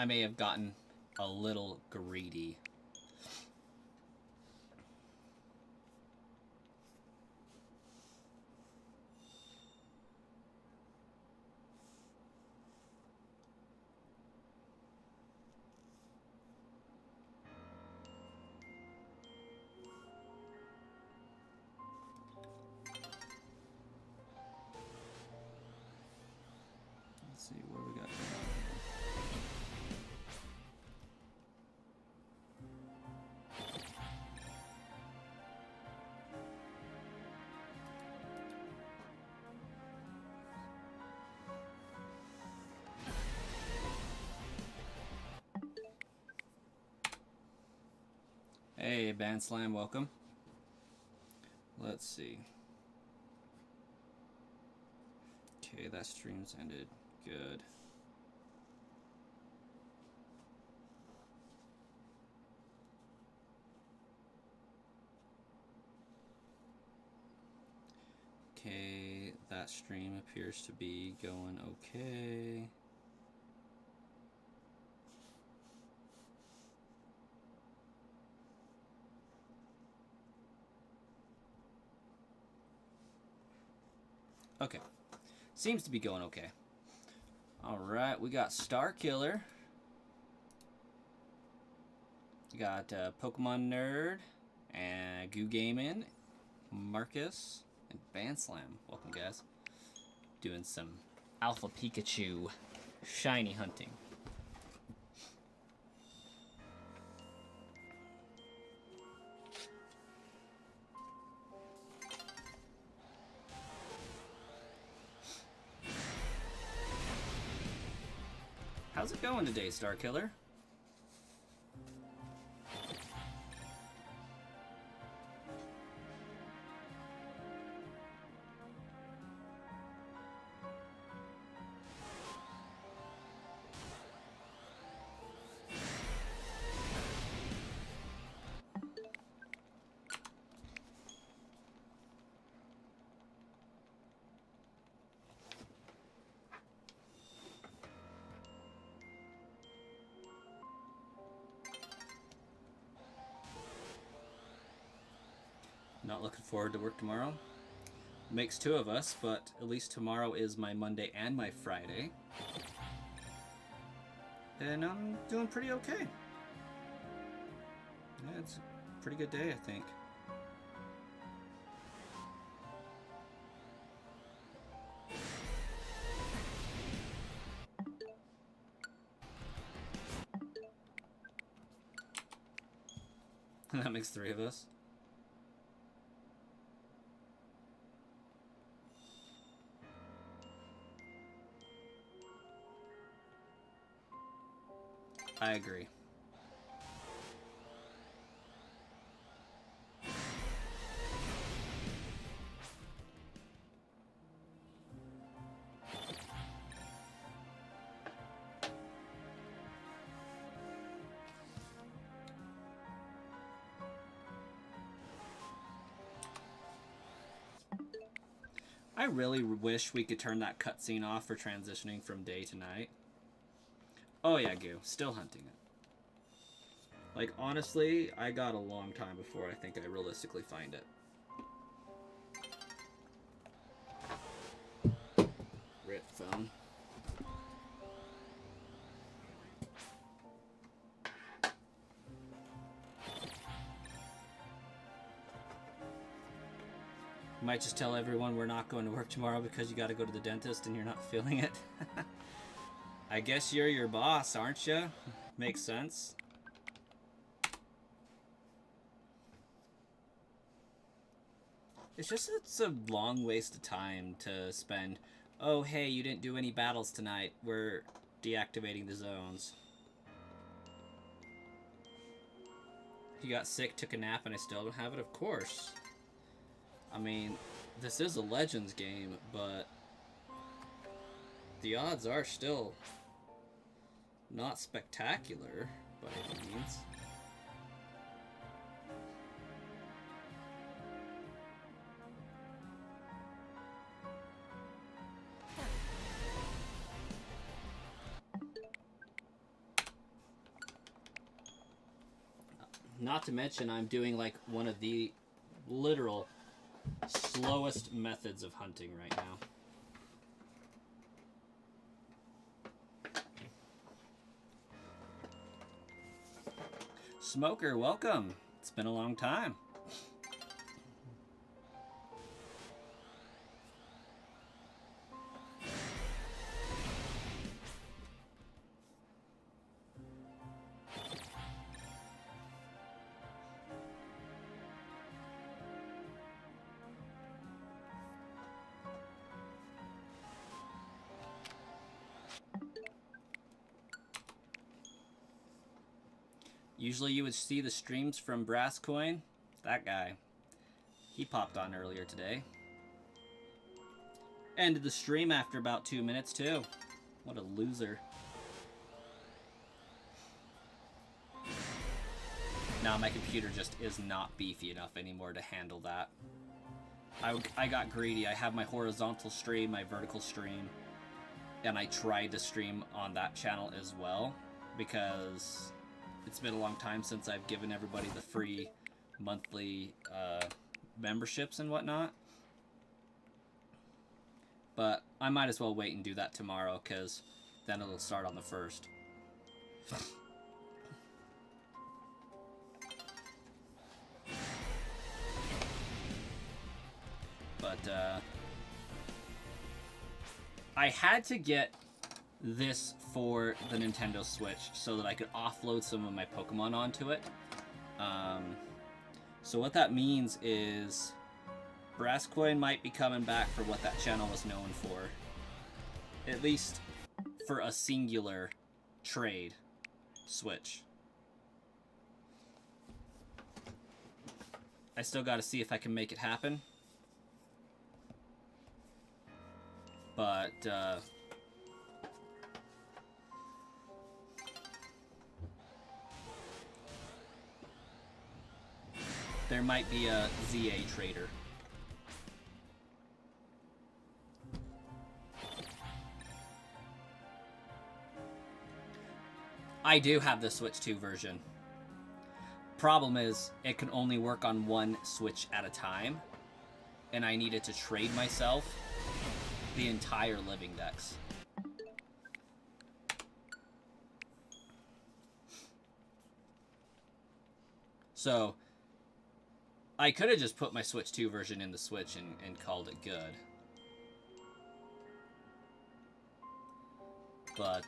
I may have gotten a little greedy. Let's see what we got going on. Hey, Band Slam, welcome. Let's see. Okay, that stream's ended. Good. Okay, that stream appears to be going okay. Okay, seems to be going okay. All right, we got Star Killer. We got Pokemon Nerd and Goo Gaming, Marcus, and Band Slam. Welcome, guys. Doing some Alpha Pikachu shiny hunting. How's it going today, Star Killer? Not looking forward to work tomorrow. Makes two of us, but at least tomorrow is my Monday and my Friday. And I'm doing pretty okay. Yeah, it's a pretty good day, I think. That makes three of us. I agree. I really wish we could turn that cutscene off for transitioning from day to night. Oh yeah, Goo. Still hunting it. Like, honestly, I got a long time before I think I realistically find it. Rip phone. Might just tell everyone we're not going to work tomorrow because you got to go to the dentist and you're not feeling it. I guess you're your boss, aren't you? Makes sense. It's a long waste of time to spend. Oh, hey, you didn't do any battles tonight. We're deactivating the zones. You got sick, took a nap, and I still don't have it? Of course. I mean, this is a Legends game, but the odds are still not spectacular by any means. Not to mention, I'm doing like one of the literal slowest methods of hunting right now. Smoker, welcome. It's been a long time. Usually you would see the streams from Brass Coin. That guy. He popped on earlier today. Ended the stream after about 2 minutes, too. What a loser. Now my computer just is not beefy enough anymore to handle that. I got greedy. I have my horizontal stream, my vertical stream, and I tried to stream on that channel as well, because it's been a long time since I've given everybody the free monthly memberships and whatnot. But I might as well wait and do that tomorrow, because then it'll start on the 1st. But I had to get this for the Nintendo Switch so that I could offload some of my Pokemon onto it. So what that means is Brass Coin might be coming back for what that channel was known for. At least for a singular trade switch. I still got to see if I can make it happen. But there might be a ZA trader. I do have the Switch 2 version. Problem is, it can only work on one Switch at a time, and I needed to trade myself the entire Living Dex. So I could have just put my Switch 2 version in the Switch and called it good. But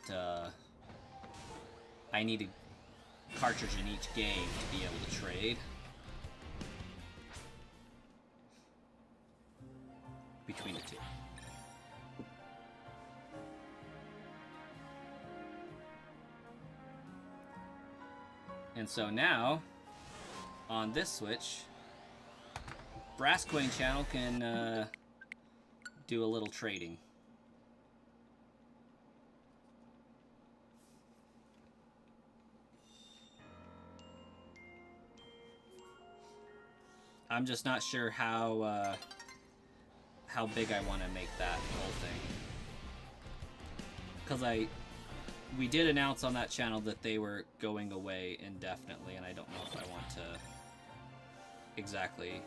I need a cartridge in each game to be able to trade. Between the two. And so now, on this Switch, Brass Coin channel can do a little trading. I'm just not sure how big I want to make that whole thing. Because we did announce on that channel that they were going away indefinitely, and I don't know if I want to exactly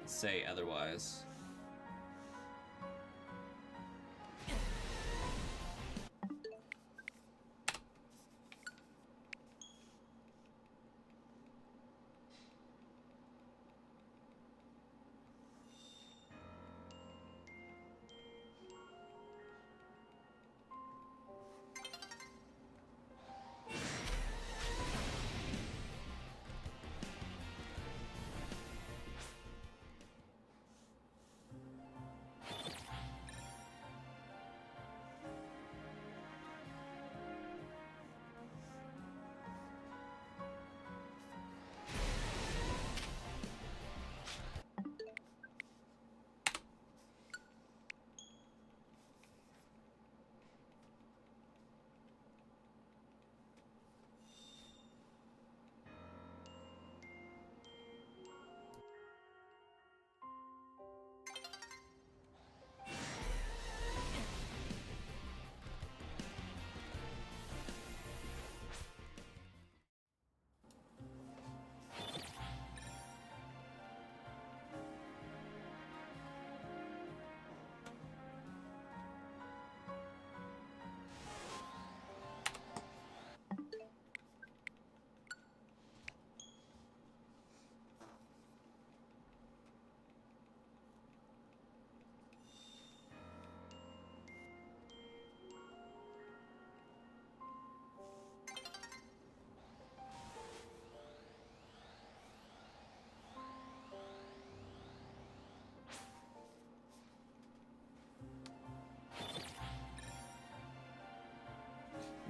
say otherwise.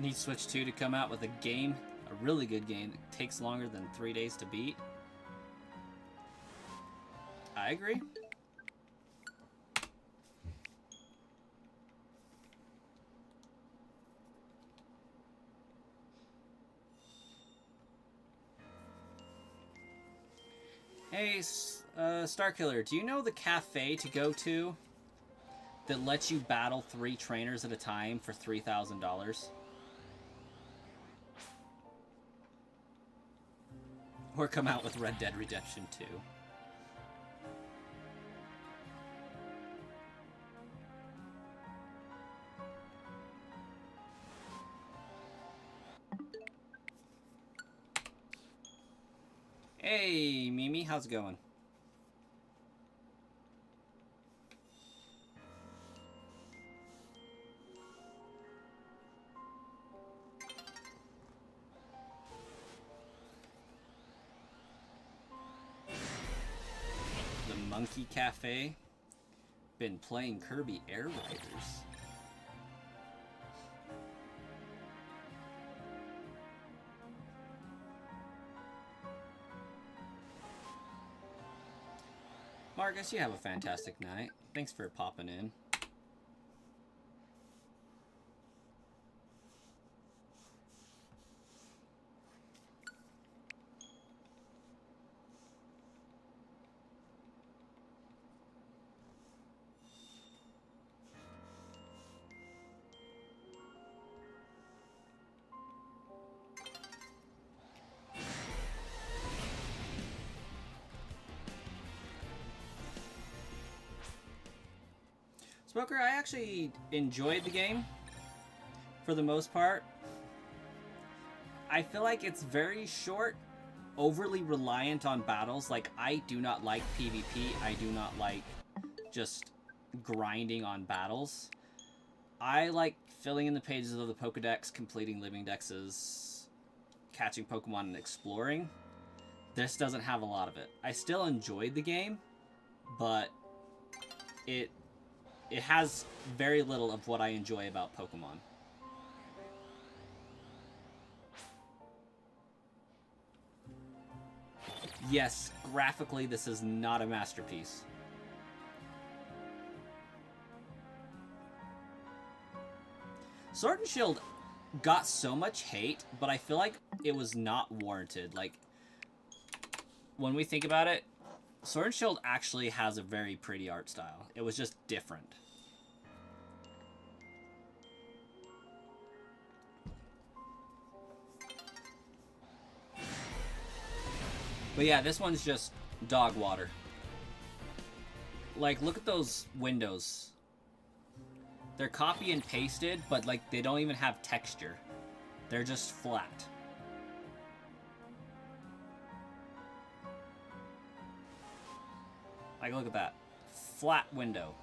Need Switch 2 to come out with a game, a really good game that takes longer than 3 days to beat. I agree. Hey, Starkiller, do you know the cafe to go to that lets you battle 3 trainers at a time for $3,000? Or come out with Red Dead Redemption 2. Hey, Mimi, how's it going? The Monkey Cafe. Been playing Kirby Air Riders. Marcus, you have a fantastic night. Thanks for popping in. Smoker, I actually enjoyed the game for the most part. I feel like it's very short, overly reliant on battles. Like, I do not like PvP. I do not like just grinding on battles. I like filling in the pages of the Pokedex, completing living dexes, catching Pokemon, and exploring. This doesn't have a lot of it. I still enjoyed the game, but it has very little of what I enjoy about Pokemon. Yes, graphically, this is not a masterpiece. Sword and Shield got so much hate, but I feel like it was not warranted. Like, when we think about it, Sword and Shield actually has a very pretty art style. It was just different. But yeah, this one's just dog water. Like, look at those windows. They're copy and pasted, but like they don't even have texture. They're just flat. Like, look at that. Flat window.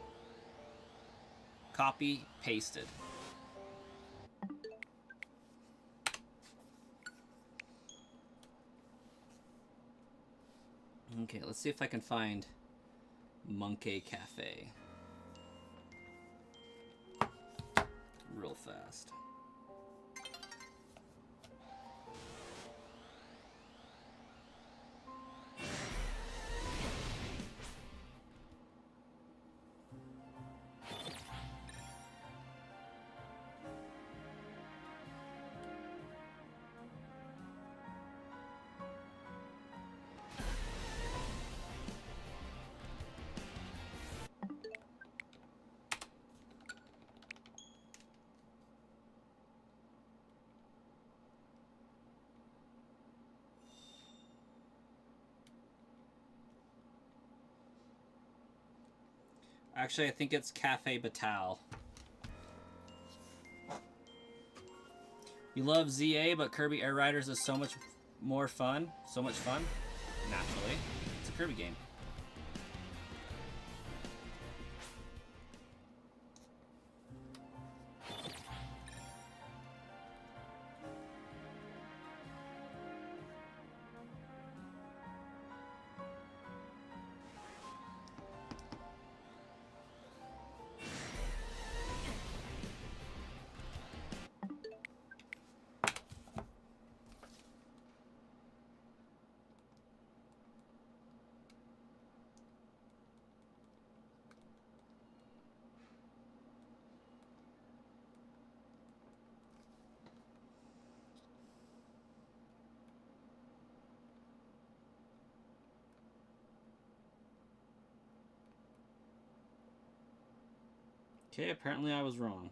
Copy, pasted. Okay, let's see if I can find Monkey Cafe. Real fast. Actually, I think it's Cafe Batal. You love ZA, but Kirby Air Riders is so much more fun. So much fun. Naturally. It's a Kirby game. Okay, apparently I was wrong.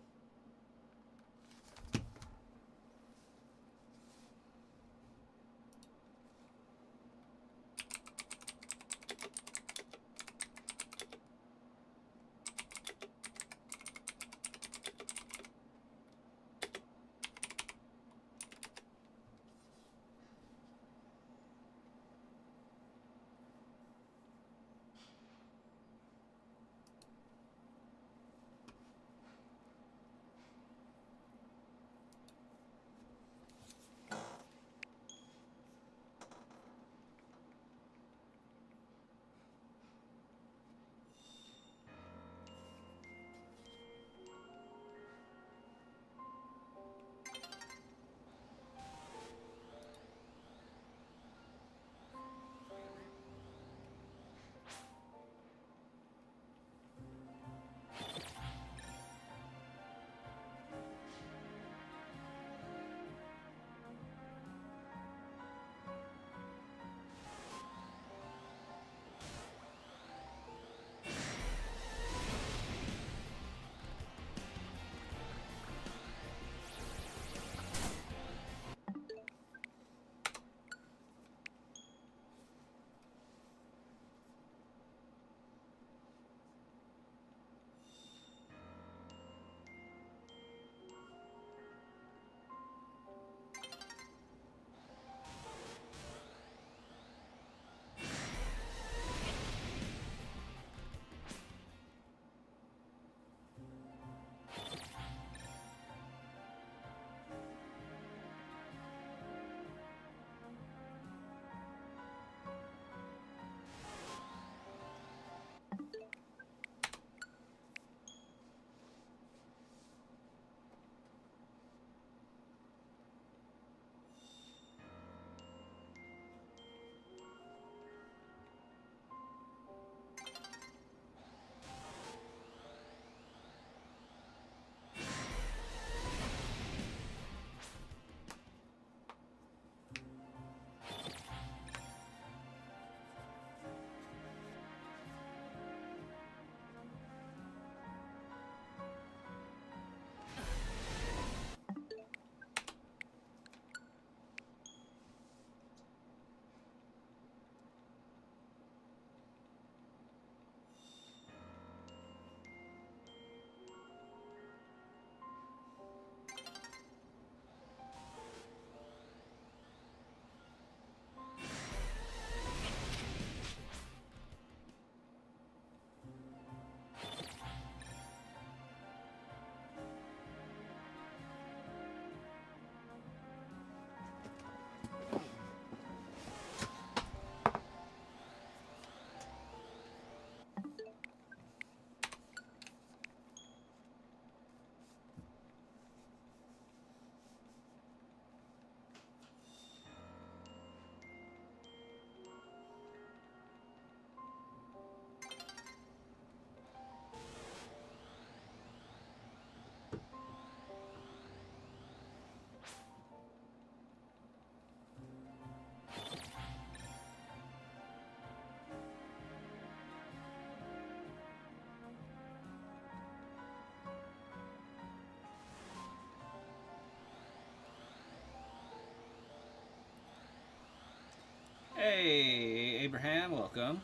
Hey, Abraham, welcome.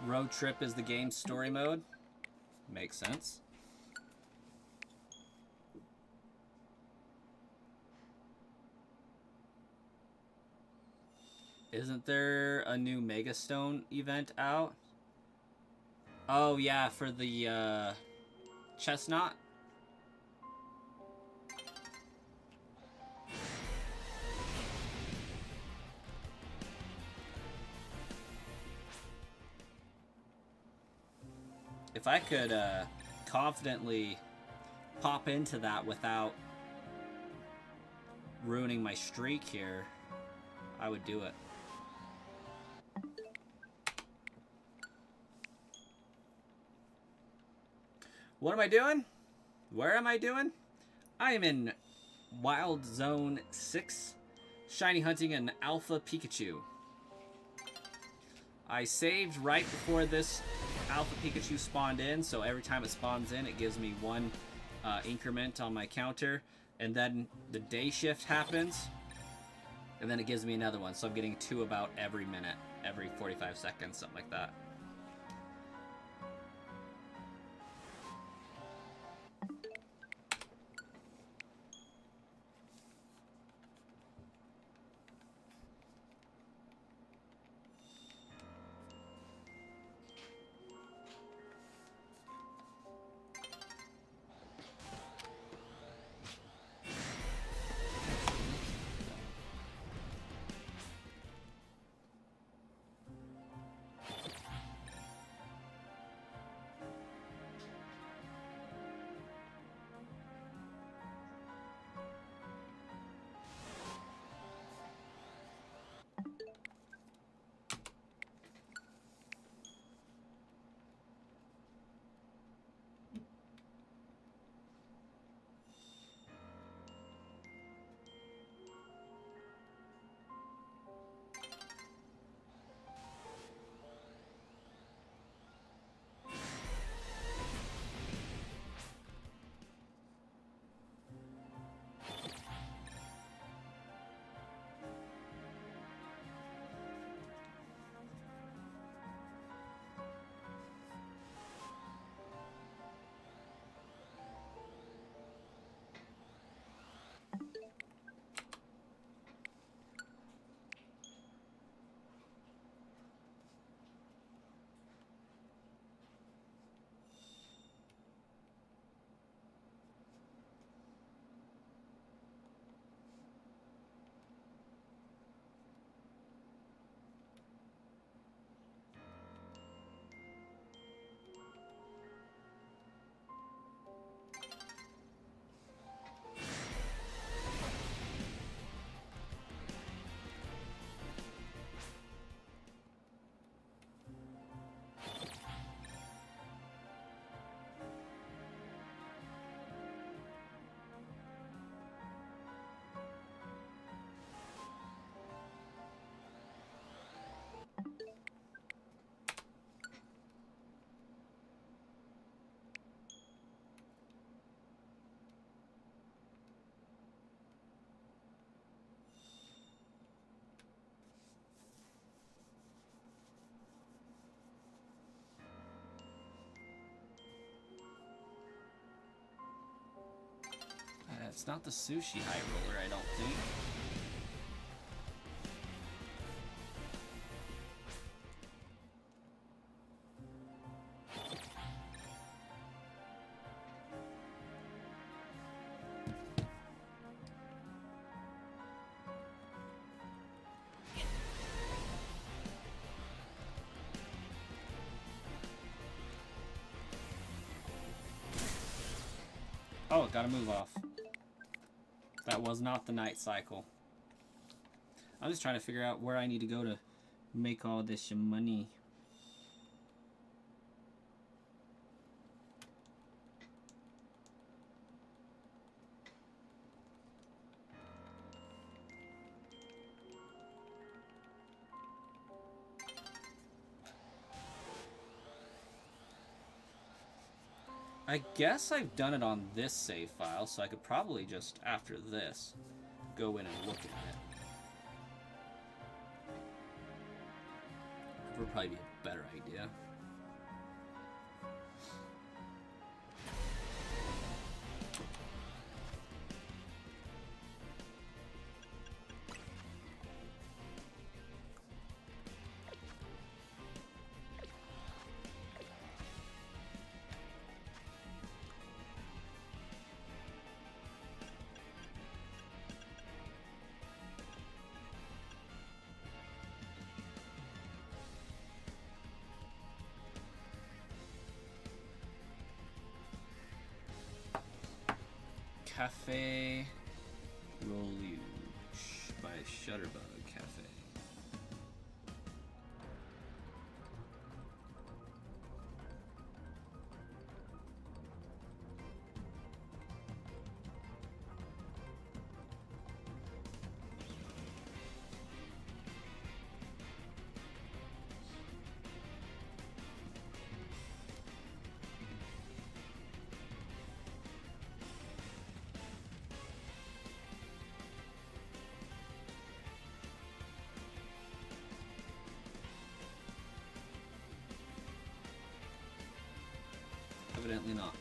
Road trip is the game's story mode. Makes sense. Isn't there a new Megastone event out? Oh yeah, for the chestnut. If I could confidently pop into that without ruining my streak here, I would do it. What am I doing? Where am I doing? I am in Wild Zone 6, shiny hunting an Alpha Pikachu. I saved right before this Alpha Pikachu spawned in, so every time it spawns in, it gives me one increment on my counter, and then the day shift happens, and then it gives me another one, so I'm getting 2 about every minute, every 45 seconds, something like that. It's not the sushi high roller, I don't think. Oh, gotta move off. That was not the night cycle. I'm just trying to figure out where I need to go to make all this money. I guess I've done it on this save file, so I could probably just, after this, go in and look at it. That would probably be a better idea. Cafe Rouge by Shutterbug Cafe. Evidently not.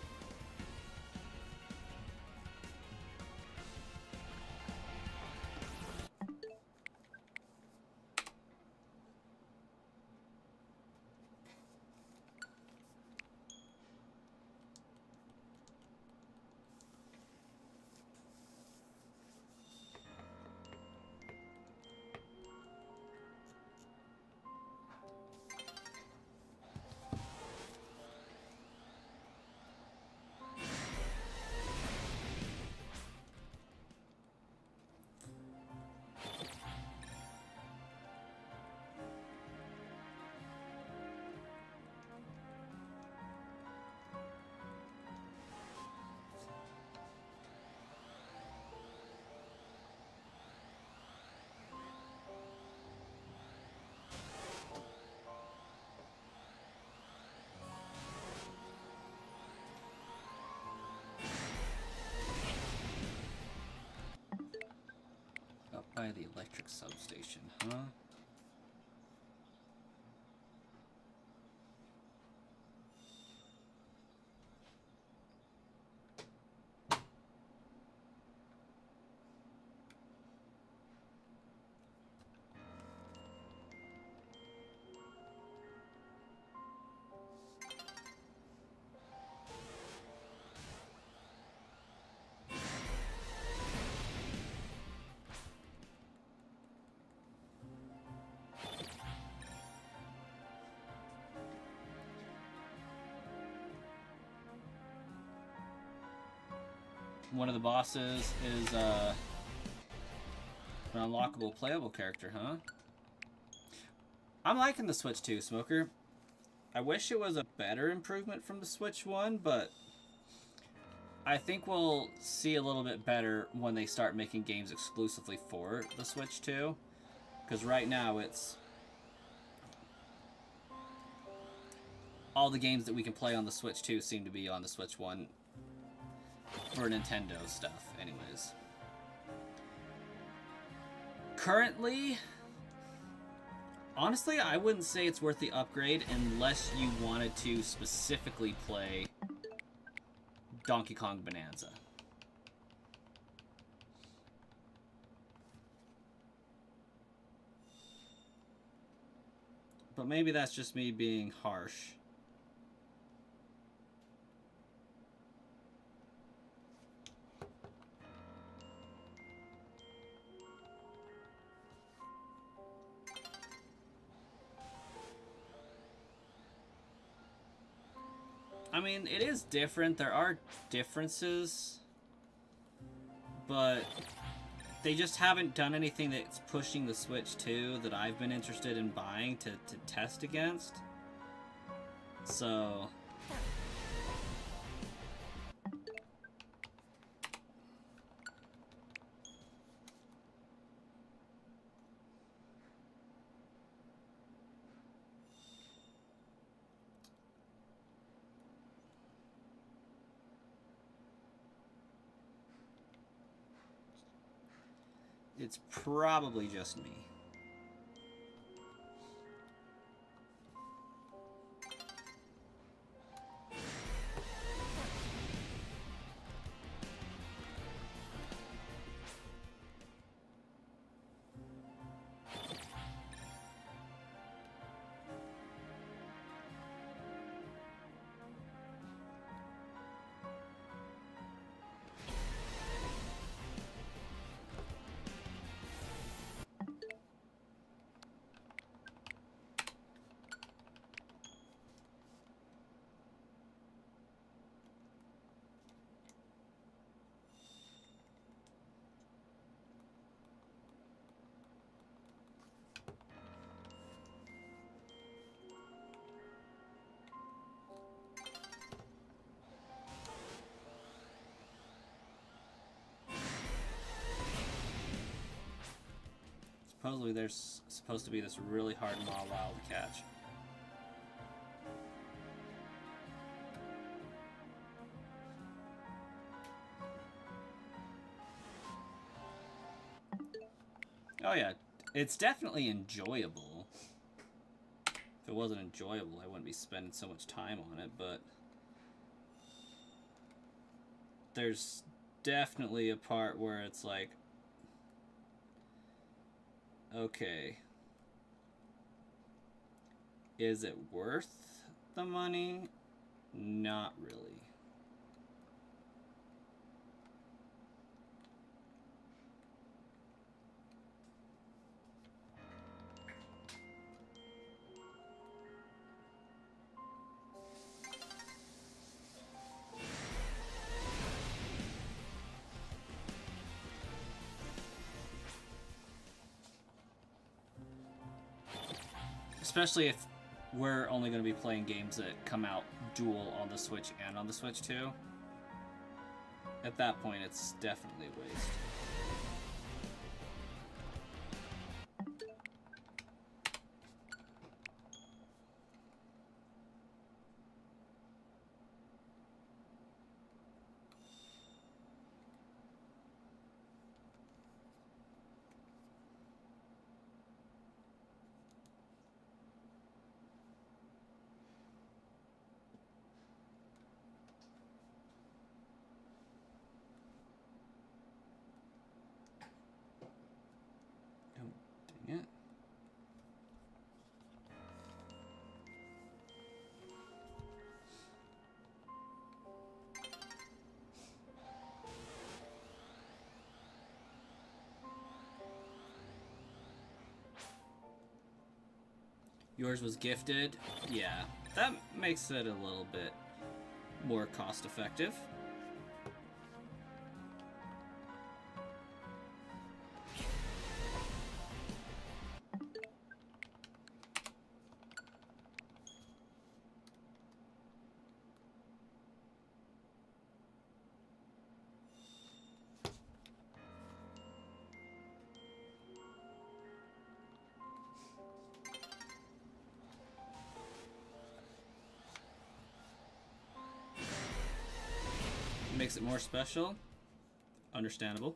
Up by the electric substation, huh? One of the bosses is an unlockable playable character, huh? I'm liking the Switch 2, Smoker. I wish it was a better improvement from the Switch 1, but I think we'll see a little bit better when they start making games exclusively for the Switch 2. Because right now it's all the games that we can play on the Switch 2 seem to be on the Switch 1 for Nintendo stuff, anyways. Currently, honestly, I wouldn't say it's worth the upgrade unless you wanted to specifically play Donkey Kong Bonanza. But maybe that's just me being harsh. I mean, it is different. There are differences, but they just haven't done anything that's pushing the Switch 2 that I've been interested in buying to test against. So it's probably just me. Supposedly there's supposed to be this really hard Mawile to catch. Oh yeah, it's definitely enjoyable. If it wasn't enjoyable, I wouldn't be spending so much time on it, but there's definitely a part where it's like, okay, is it worth the money? Not really. Especially if we're only going to be playing games that come out dual on the Switch and on the Switch 2. At that point, it's definitely a waste. Yeah. Yours was gifted? Yeah. That makes it a little bit more cost effective. Makes it more special. Understandable.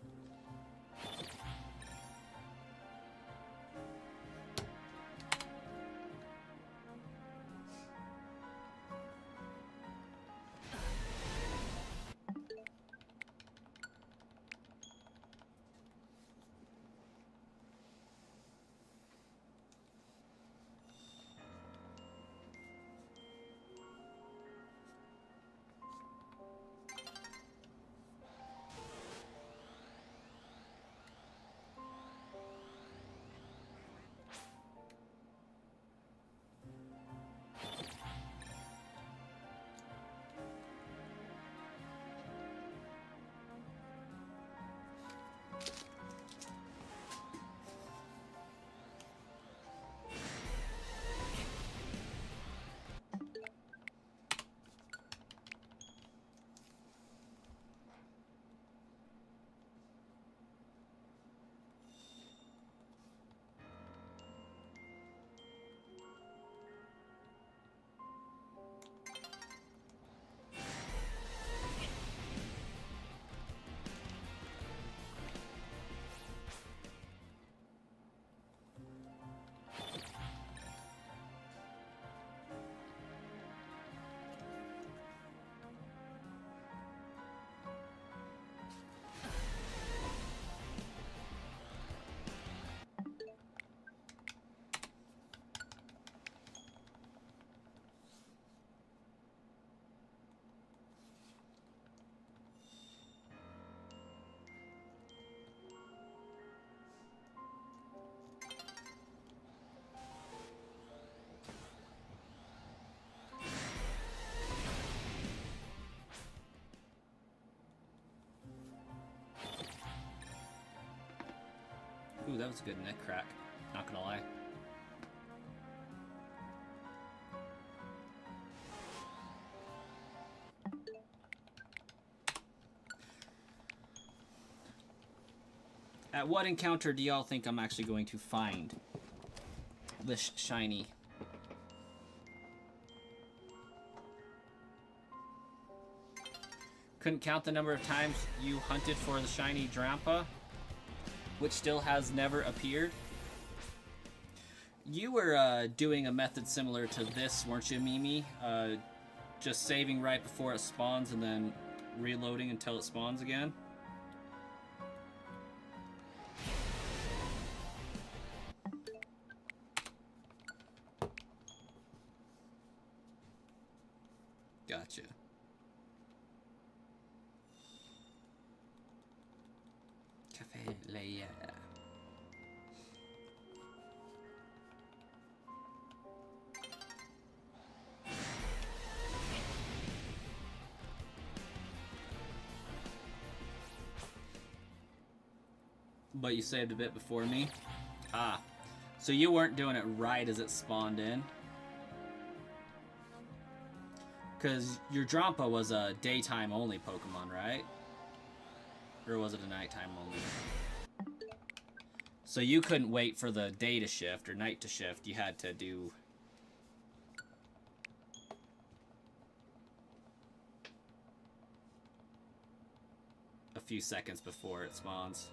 Ooh, that was a good neck crack. Not gonna lie. At what encounter do y'all think I'm actually going to find this shiny? Couldn't count the number of times you hunted for the shiny Drampa, which still has never appeared. You were doing a method similar to this, weren't you, Mimi? Just saving right before it spawns and then reloading until it spawns again. Gotcha. Cafe Leia. But you saved a bit before me? Ah. So you weren't doing it right as it spawned in? Because your Drampa was a daytime only Pokemon, right? Or was it a nighttime only? So you couldn't wait for the day to shift or night to shift. You had to do... a few seconds before it spawns.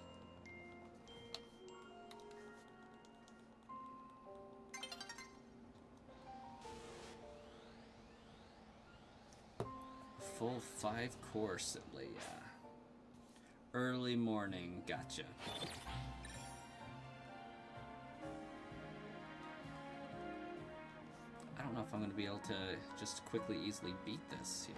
Full 5 course at Leia. Early morning, gotcha. I don't know if I'm going to be able to just quickly, easily beat this here.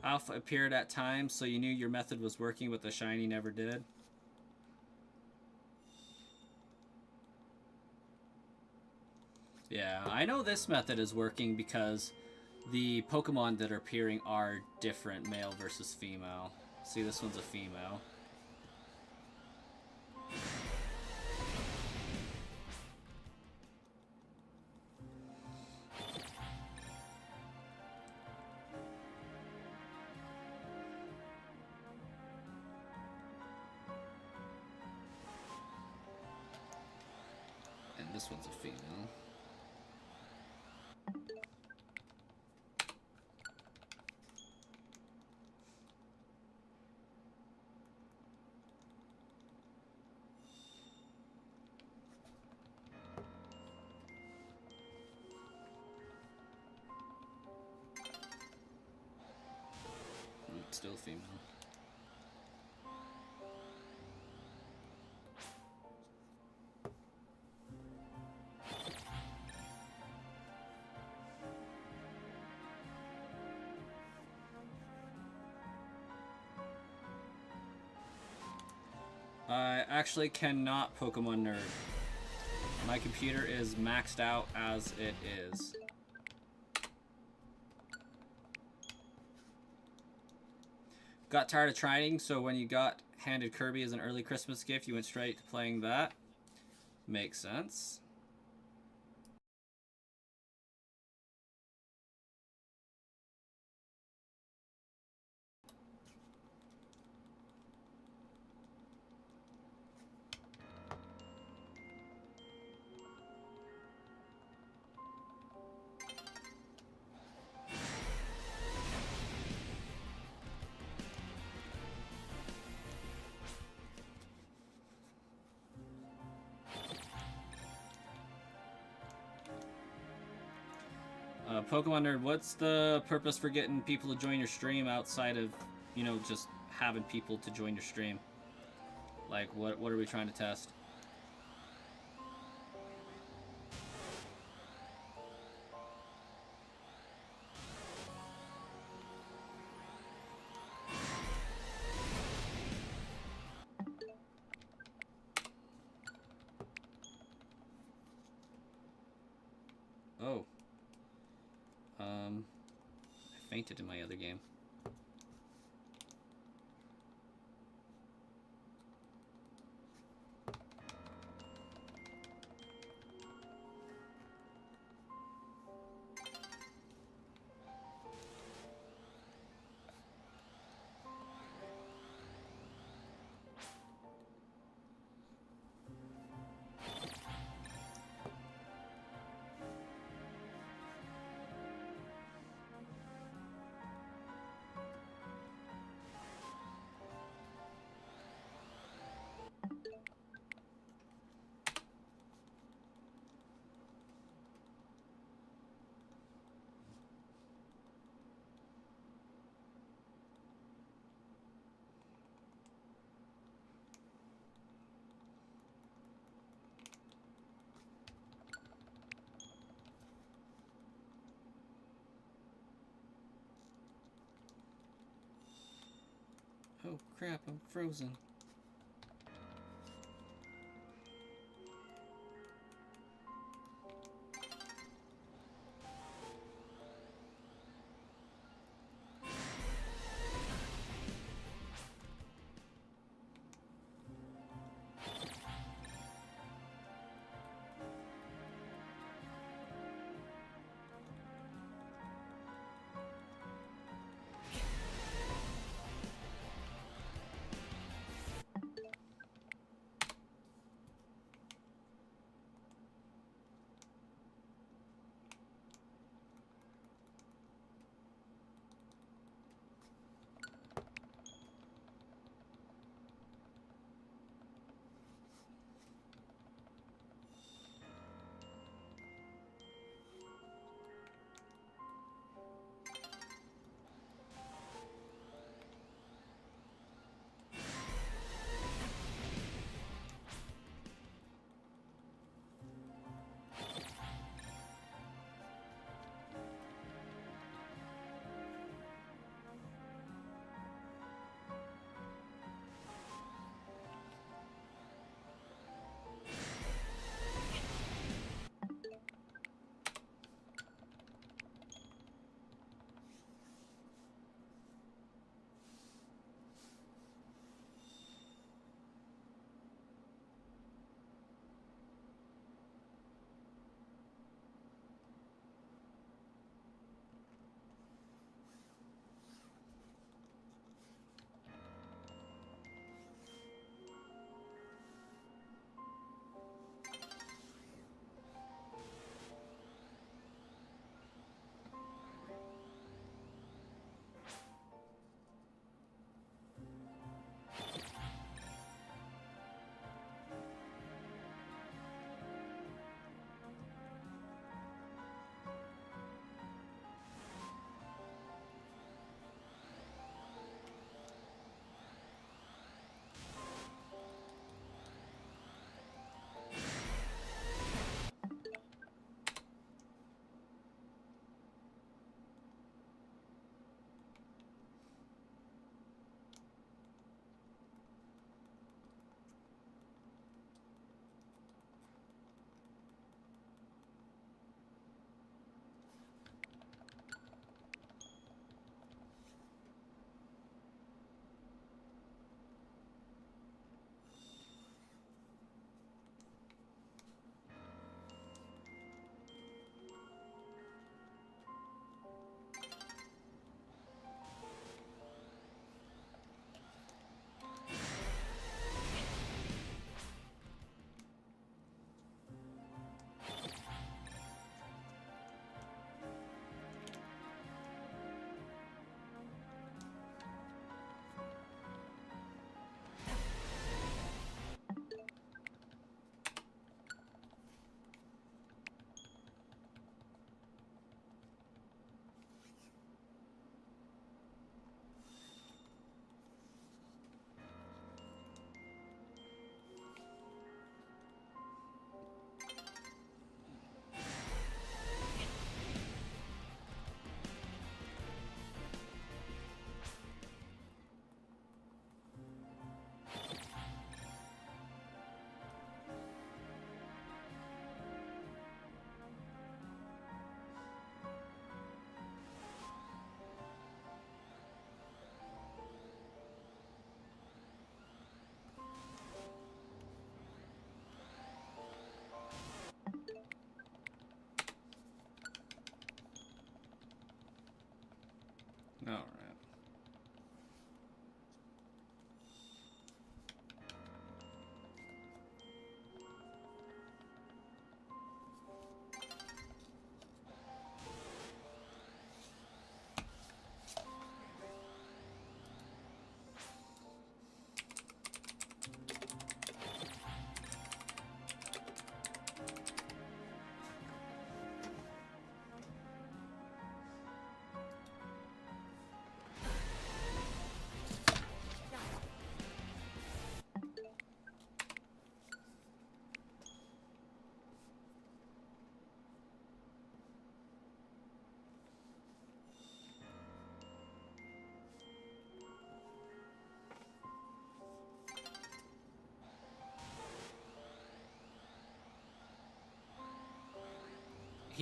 Alpha appeared at times, so you knew your method was working, but the shiny never did. Yeah, I know this method is working because the Pokemon that are appearing are different, male versus female. See, this one's a female. And this one's a female. Still female. I actually cannot Pokemon nerd. My computer is maxed out as it is. Got tired of trying, so when you got handed Kirby as an early Christmas gift, you went straight to playing that. Makes sense. Pokemon Nerd, what's the purpose for getting people to join your stream outside of, you know, just having people to join your stream? Like, what are we trying to test? fainted in my other game. Oh crap, I'm frozen.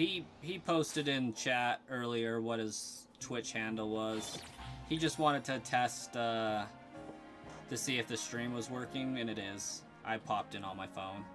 he posted in chat earlier what his Twitch handle was. He just wanted to test to see if the stream was working, and it is. I popped in on my phone.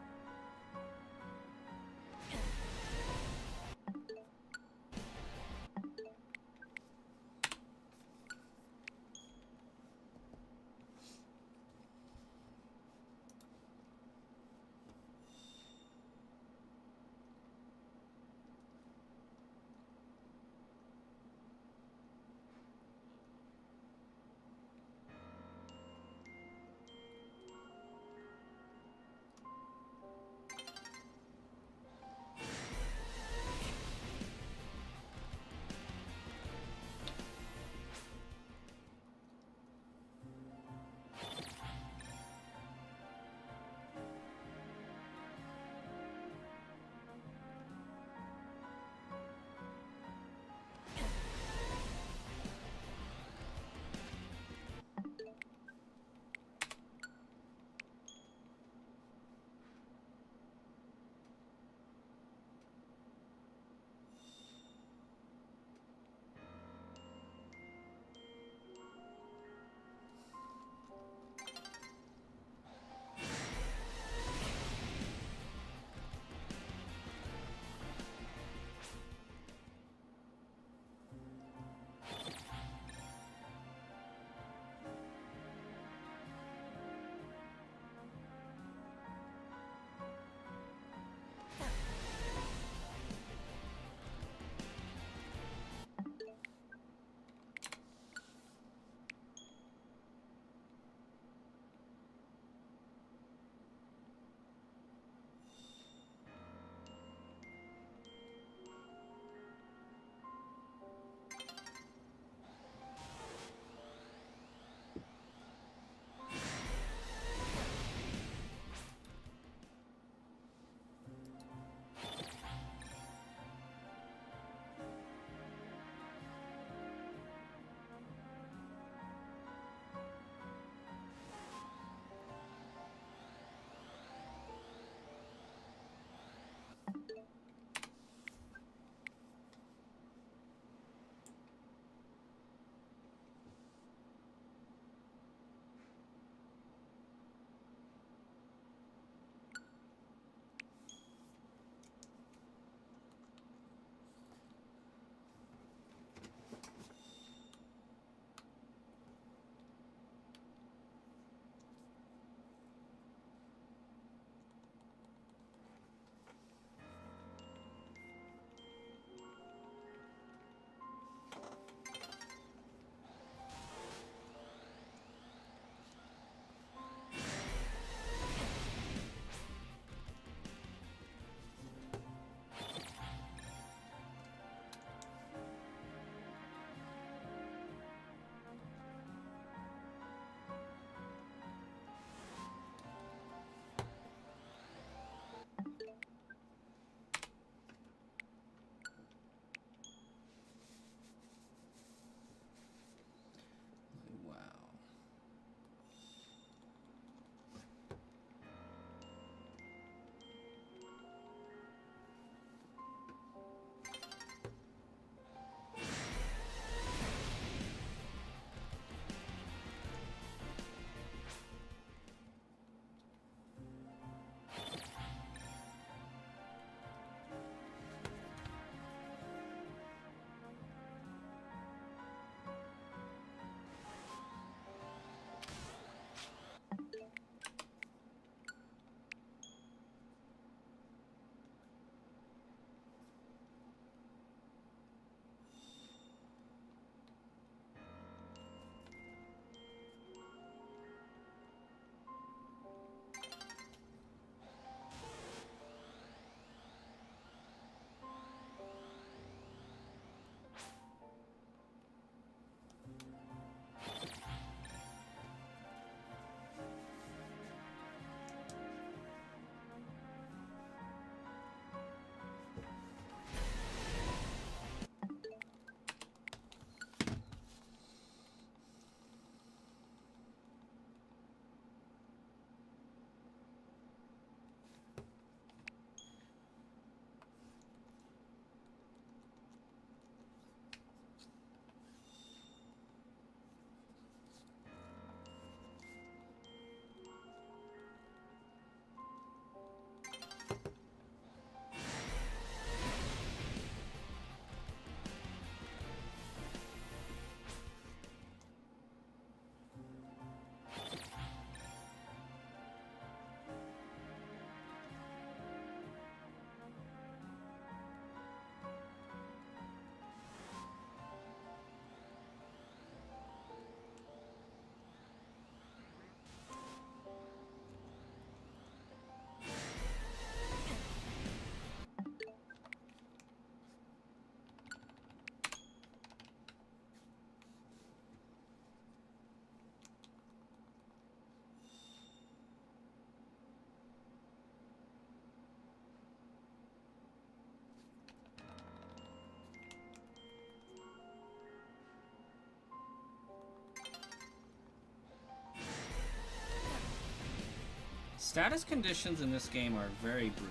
Status conditions in this game are very brutal.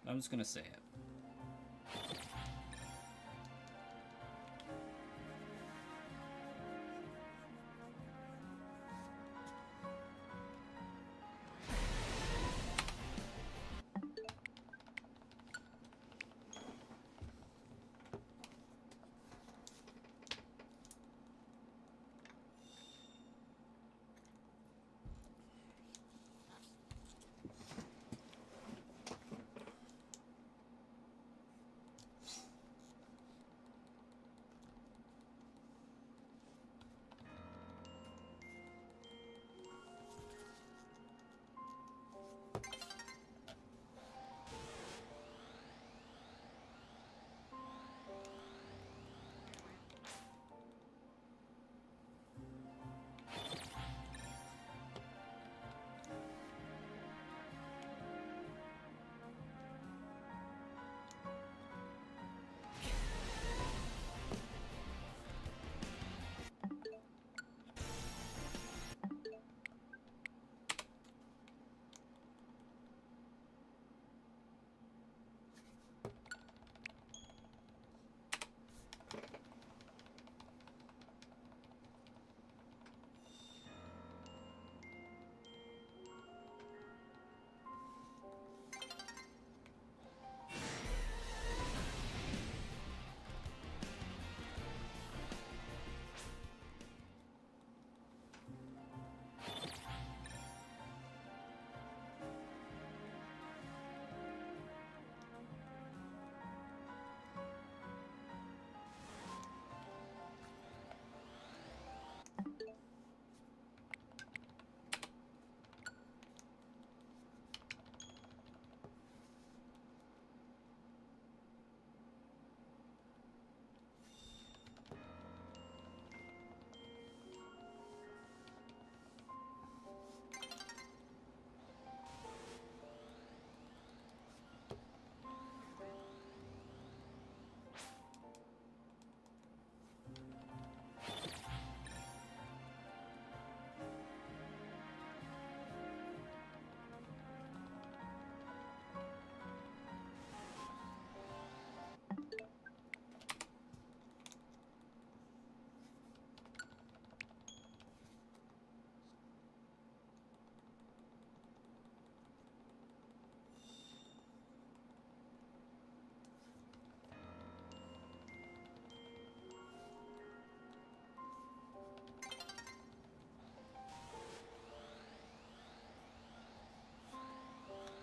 I'm just gonna say it.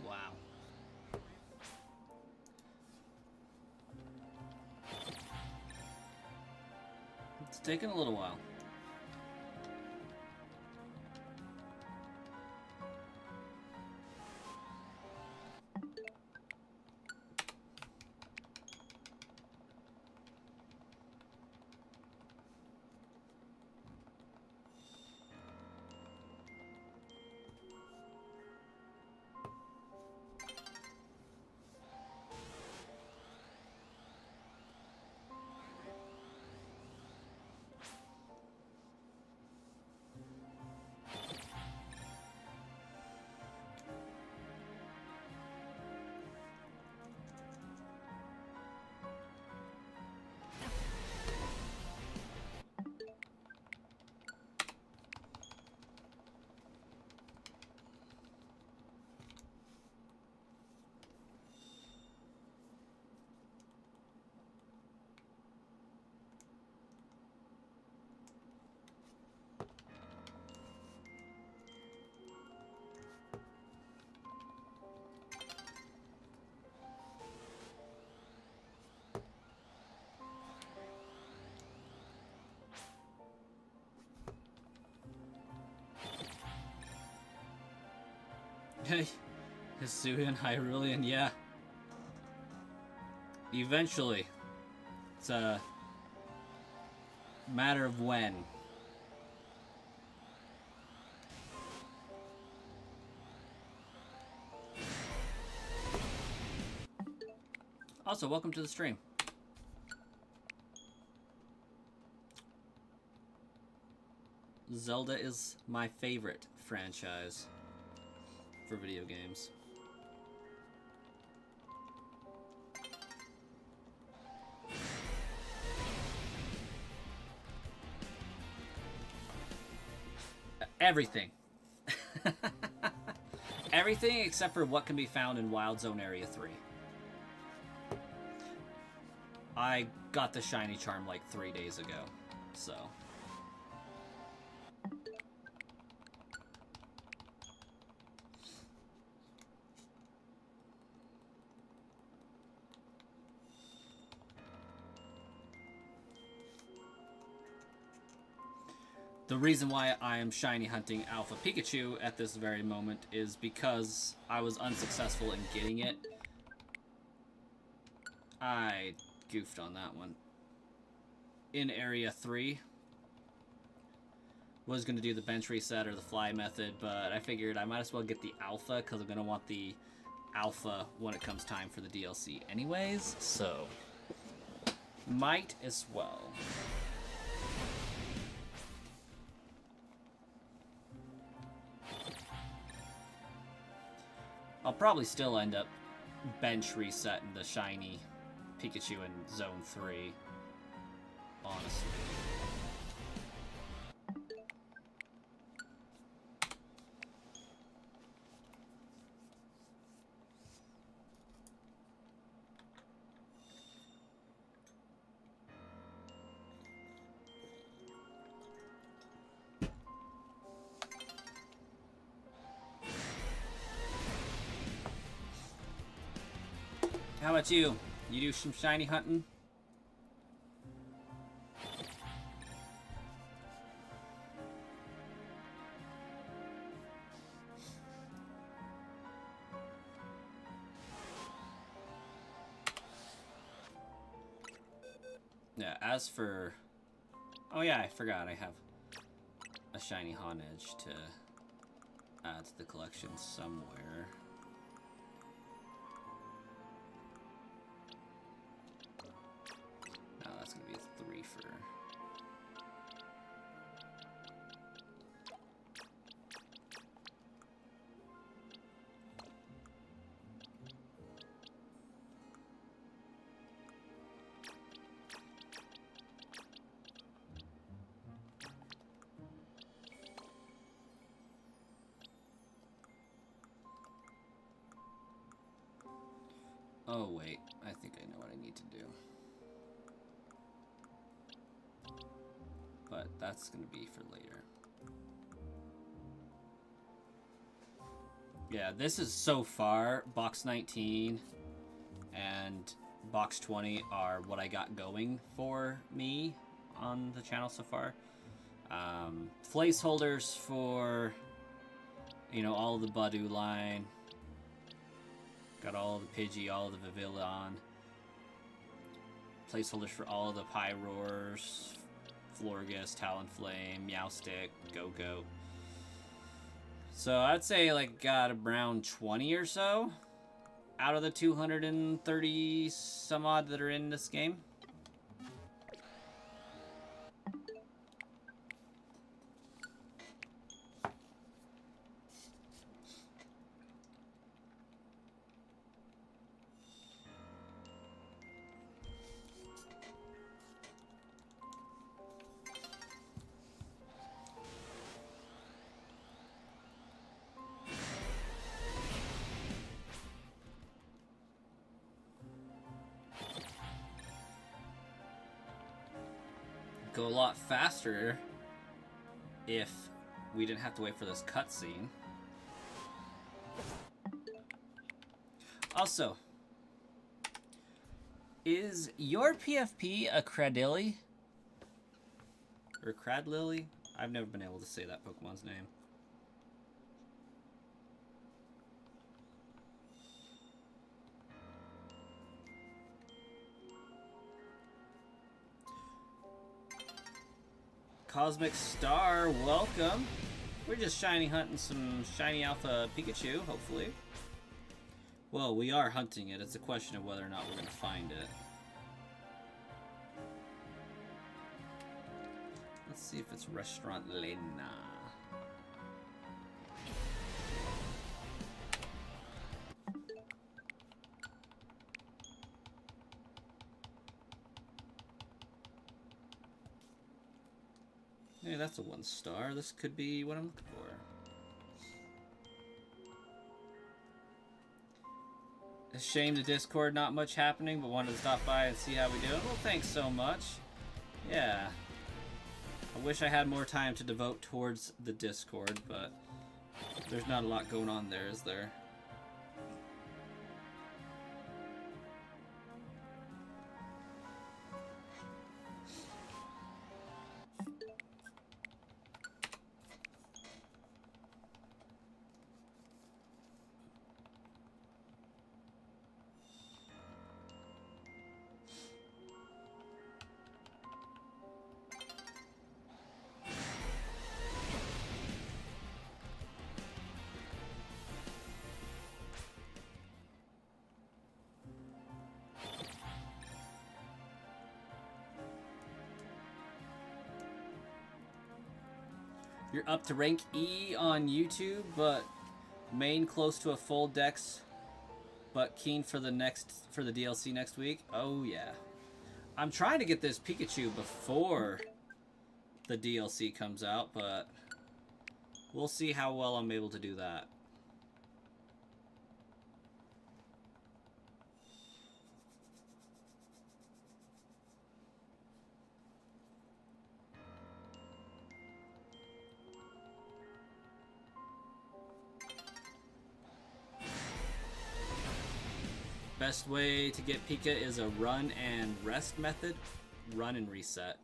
Wow. It's taken a little while. Hey, Hisuian, Hyrulean, yeah. Eventually. It's a matter of when. Also, welcome to the stream. Zelda is my favorite franchise. for video games. Everything. Everything except for what can be found in Wild Zone Area 3. I got the shiny charm like 3 days ago, so... The reason why I am shiny hunting Alpha Pikachu at this very moment is because I was unsuccessful in getting it. I goofed on that one. In Area 3. Was going to do the bench reset or the fly method, but I figured I might as well get the Alpha because I'm going to want the Alpha when it comes time for the DLC anyways, so might as well. I'll probably still end up bench resetting the shiny Pikachu in Zone 3, honestly. How about you? You do some shiny hunting? Yeah, as for... Oh yeah, I forgot I have a shiny Honedge to add to the collection somewhere. No, that's gonna be a 3-fer. Oh wait, I think I know what I need to do. But that's gonna be for later. Yeah, this is so far, box 19 and box 20 are what I got going for me on the channel so far. Placeholders for, you know, all of the Badu line. Got all of the Pidgey, all of the Vivillon. Placeholders for all of the Pyroars, Florges, Talonflame, Meowstic, Go-Go. So I'd say like got around 20 or so out of the 230 some odd that are in this game. Go a lot faster if we didn't have to wait for this cutscene. Also, is your PFP a Cradilly? Or Cradlily? I've never been able to say that Pokemon's name. Cosmic Star, welcome. We're just shiny hunting some shiny Alpha Pikachu, hopefully. Well, we are hunting it. It's a question of whether or not we're going to find it. Let's see if it's Restaurant Lena. Hey, that's a 1 star. This could be what I'm looking for. A shame the Discord, not much happening, but wanted to stop by and see how we do. Well, thanks so much. Yeah. I wish I had more time to devote towards the Discord, but there's not a lot going on there, is there? You're up to rank E on YouTube, but main close to a full dex, but keen for the DLC next week. Oh yeah. I'm trying to get this Pikachu before the DLC comes out, but we'll see how well I'm able to do that. Best way to get Pika is a run and rest method. Run and reset.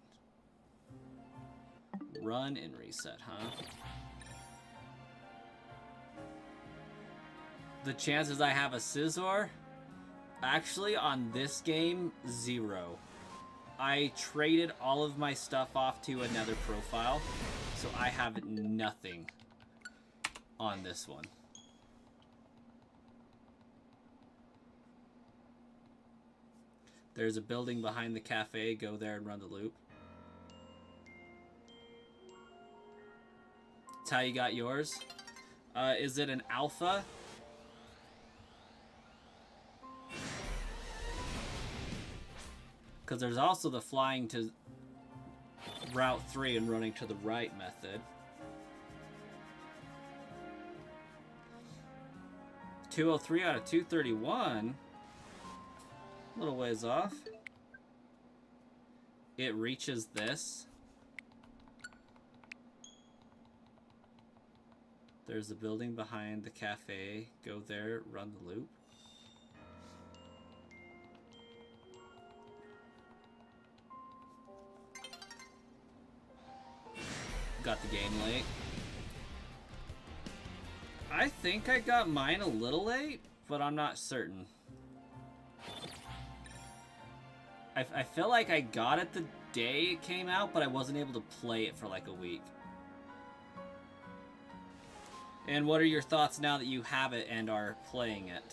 Run and reset, huh? The chances I have a Scizor? Actually, on this game, 0. I traded all of my stuff off to another profile, so I have nothing on this one. There's a building behind the cafe. Go there and run the loop. That's how you got yours. Is it an alpha? Because there's also the flying to Route 3 and running to the right method. 203 out of 231. A little ways off. It reaches this. There's a building behind the cafe. Go there, run the loop. Got the game late. I think I got mine a little late, but I'm not certain. I feel like I got it the day it came out, but I wasn't able to play it for like a week. And what are your thoughts now that you have it and are playing it?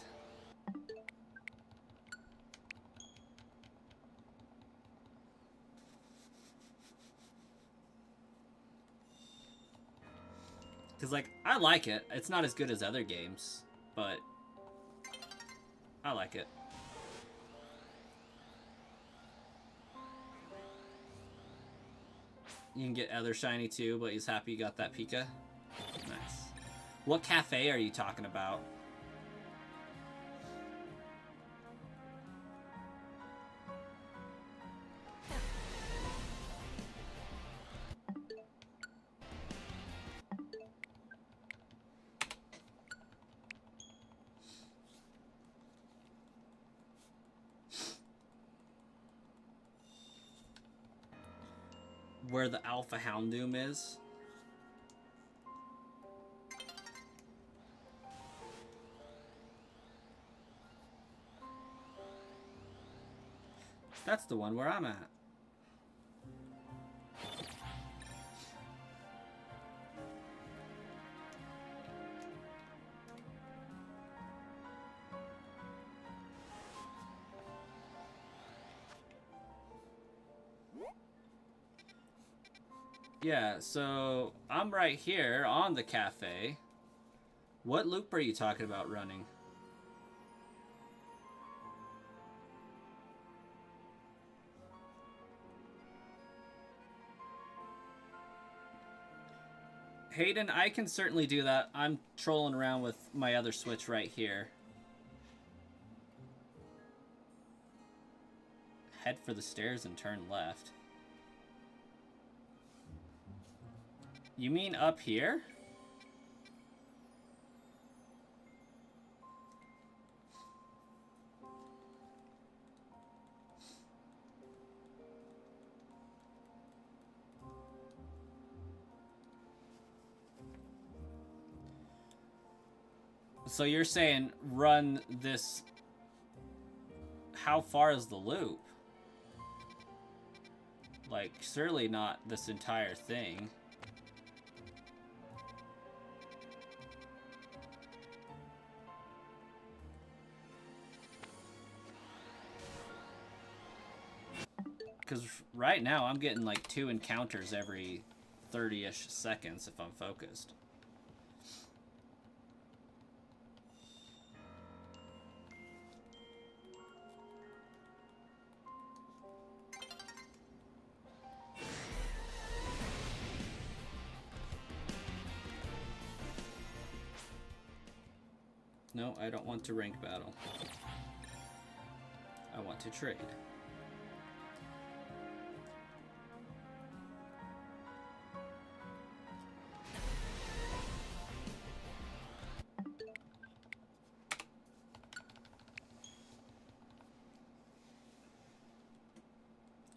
Because, like, I like it. It's not as good as other games, but I like it. You can get other shiny too, but he's happy you got that Pika. Nice. What cafe are you talking about? Where the Alpha Houndoom is. That's the one where I'm at. Yeah, so I'm right here on the cafe. What loop are you talking about running? Hayden, I can certainly do that. I'm trolling around with my other Switch right here. Head for the stairs and turn left. You mean up here? So you're saying run this... How far is the loop? Like, surely not this entire thing. Because right now I'm getting like 2 encounters every 30-ish seconds if I'm focused. No, I don't want to rank battle. I want to trade.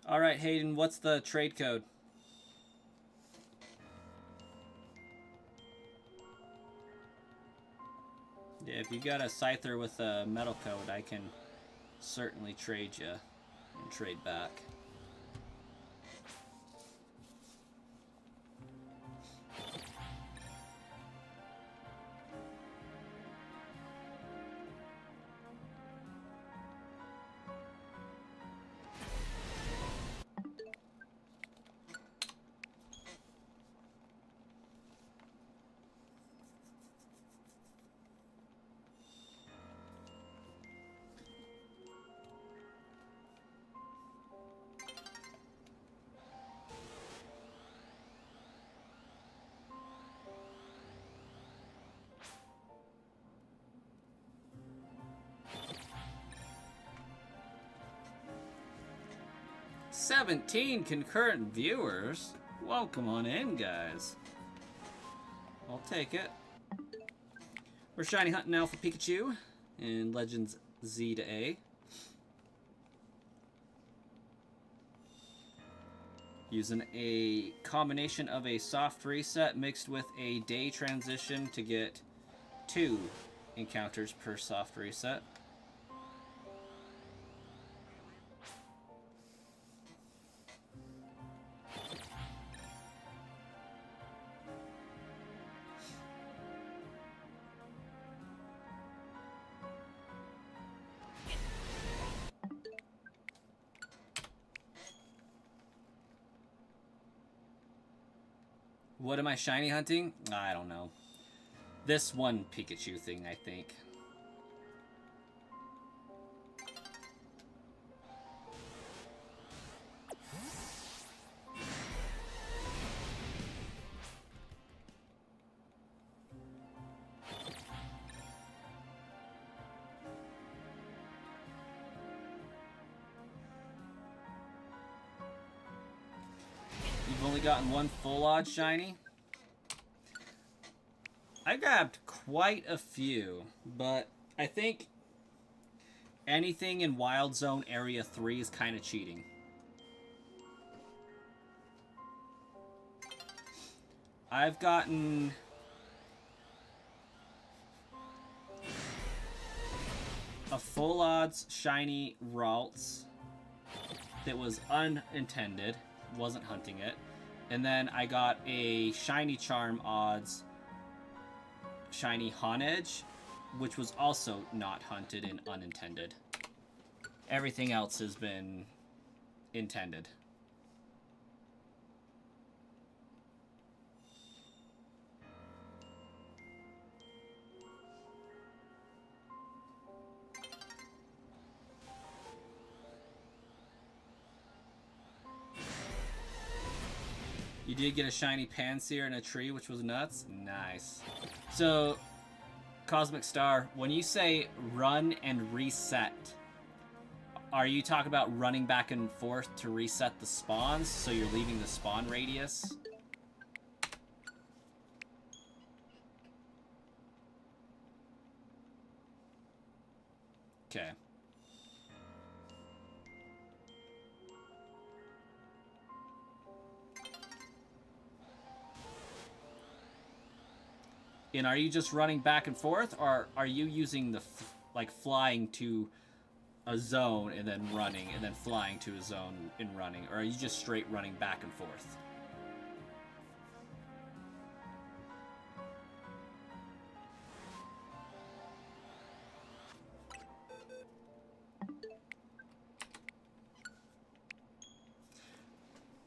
All right, Hayden, what's the trade code? Yeah, if you got a Scyther with a metal code, I can certainly trade you and trade back. "17 concurrent viewers? Welcome on in, guys. I'll take it. We're shiny hunting Alpha Pikachu in Legends Z to A. Using a combination of a soft reset mixed with a day transition to get 2 encounters per soft reset. What am I shiny hunting? I don't know. This one Pikachu thing, I think. You've only gotten 1 full odd shiny? I grabbed quite a few, but I think anything in Wild Zone Area 3 is kind of cheating. I've gotten a full odds shiny Ralts that was unintended, wasn't hunting it, and then I got a shiny charm odds shiny Honedge, which was also not hunted and unintended. Everything else has been intended. You did get a shiny Pansear in a tree, which was nuts. Nice. So, Cosmic Star, when you say run and reset, are you talking about running back and forth to reset the spawns, so you're leaving the spawn radius? Okay. And are you just running back and forth, or are you using the like flying to a zone and then running, and then flying to a zone and running, or are you just straight running back and forth?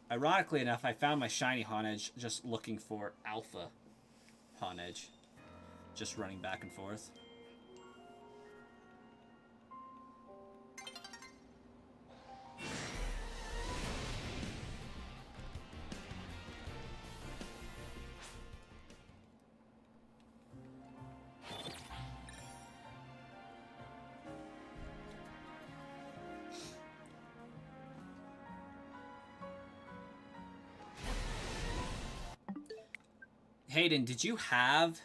Ironically enough, I found my shiny Honedge just looking for alpha Honedge. Just running back and forth. Hayden, did you have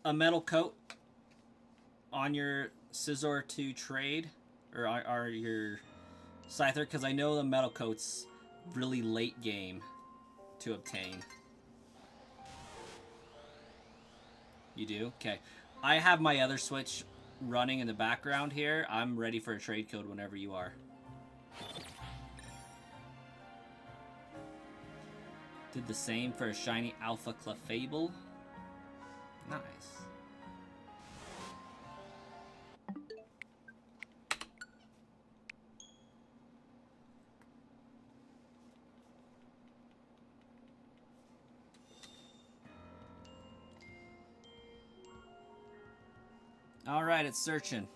a metal coat on your Scizor to trade? Or are your Scyther? Because I know the metal coat's really late game to obtain. You do? Okay. I have my other Switch running in the background here. I'm ready for a trade code whenever you are. Did the same for a shiny Alpha Clefable. Nice. All right, it's searching.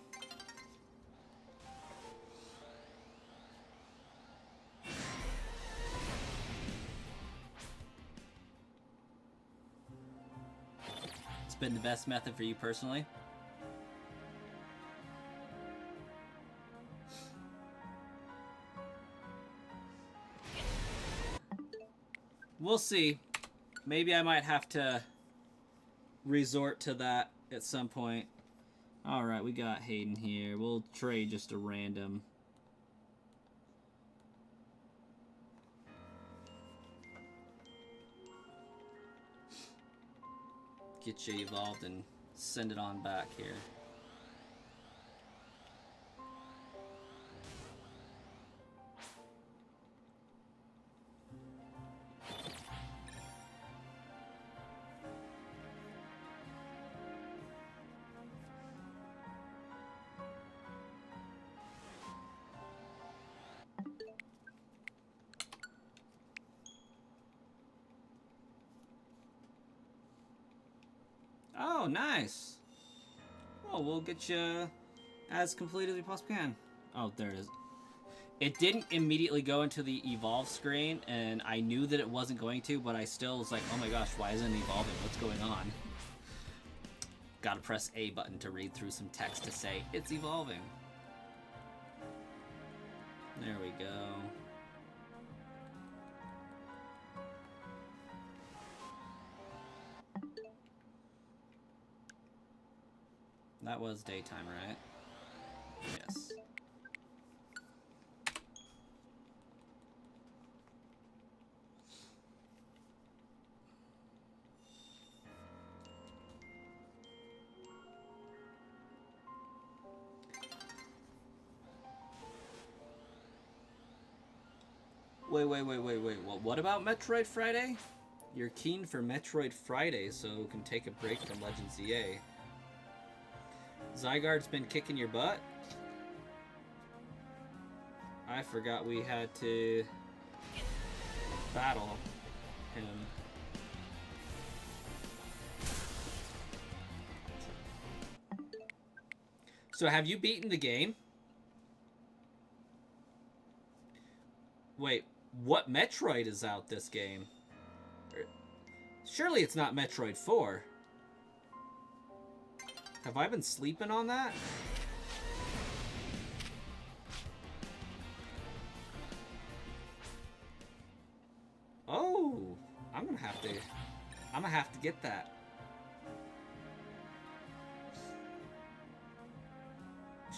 It's been the best method for you personally. We'll see. Maybe I might have to resort to that at some point. Alright, we got Hayden here. We'll trade just a random. Get you evolved and send it on back here. Oh, nice. Well, we'll get you as complete as we possibly can. Oh, there it is. It didn't immediately go into the evolve screen, and I knew that it wasn't going to, but I still was like, oh my gosh, why isn't it evolving? What's going on? Gotta press A button to read through some text to say, it's evolving. There we go. That was daytime, right? Yes. Wait. Well, what about Metroid Friday? You're keen for Metroid Friday, so we can take a break from Legends EA. Zygarde's been kicking your butt? I forgot we had to battle him. So have you beaten the game? Wait, What Metroid is out this game? Surely it's not Metroid 4. Have I been sleeping on that? Oh, I'm gonna have to get that.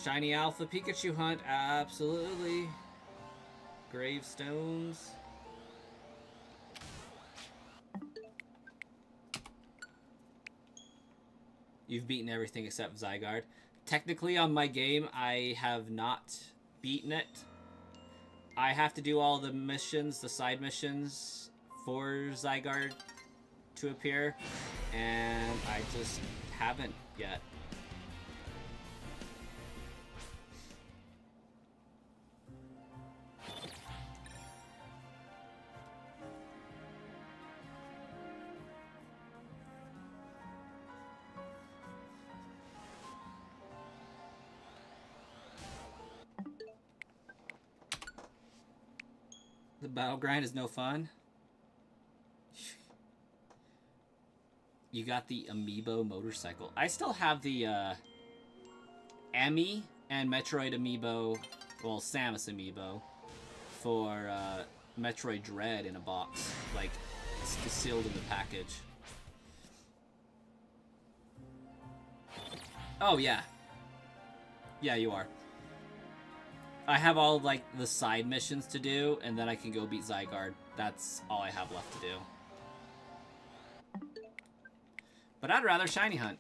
Shiny Alpha Pikachu hunt, absolutely. Gravestones. You've beaten everything except Zygarde. Technically on my game, I have not beaten it. I have to do all the missions, the side missions, for Zygarde to appear, and I just haven't yet. The battle grind is no fun. You got the Amiibo motorcycle. I still have the Emmy and Metroid Amiibo, well, Samus Amiibo, for Metroid Dread in a box. Like, it's sealed in the package. Oh, yeah. Yeah, you are. I have all, like, the side missions to do, and then I can go beat Zygarde. That's all I have left to do. But I'd rather shiny hunt.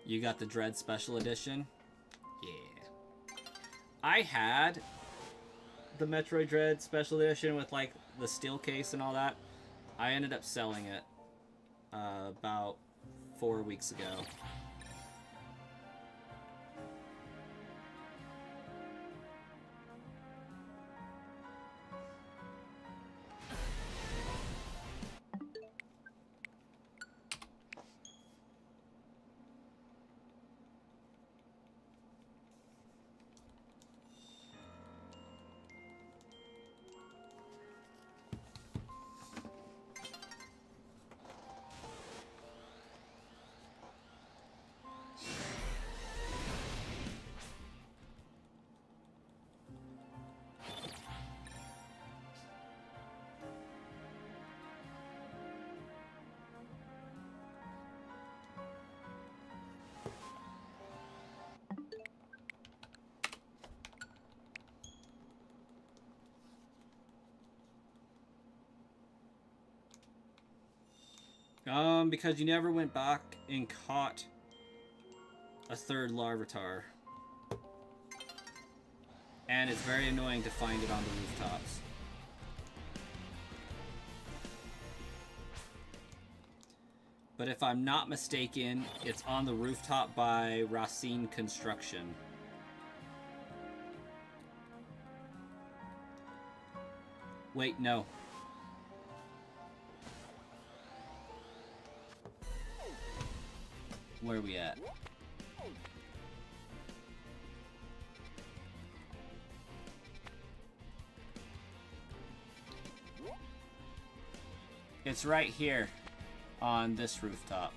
You got the Dread Special Edition? Yeah. I had the Metroid Dread Special Edition with, like, the steel case and all that. I ended up selling it about 4 weeks ago. Because you never went back and caught a third Larvitar. And it's very annoying to find it on the rooftops. But if I'm not mistaken, it's on the rooftop by Racine Construction. Wait, no. Where are we at? It's right here on this rooftop.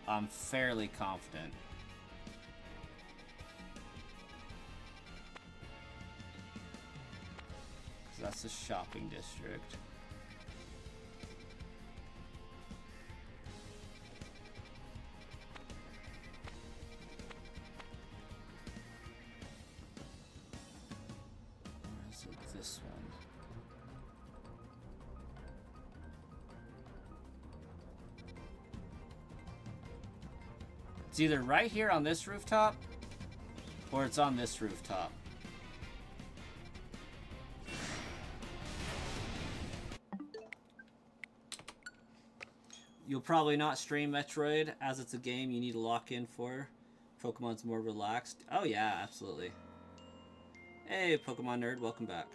I'm fairly confident. That's a shopping district. Or is it this one? It's either right here on this rooftop, or it's on this rooftop. You'll probably not stream Metroid, as it's a game you need to lock in for. Pokemon's more relaxed. Oh yeah, absolutely. Hey, Pokemon nerd, welcome back.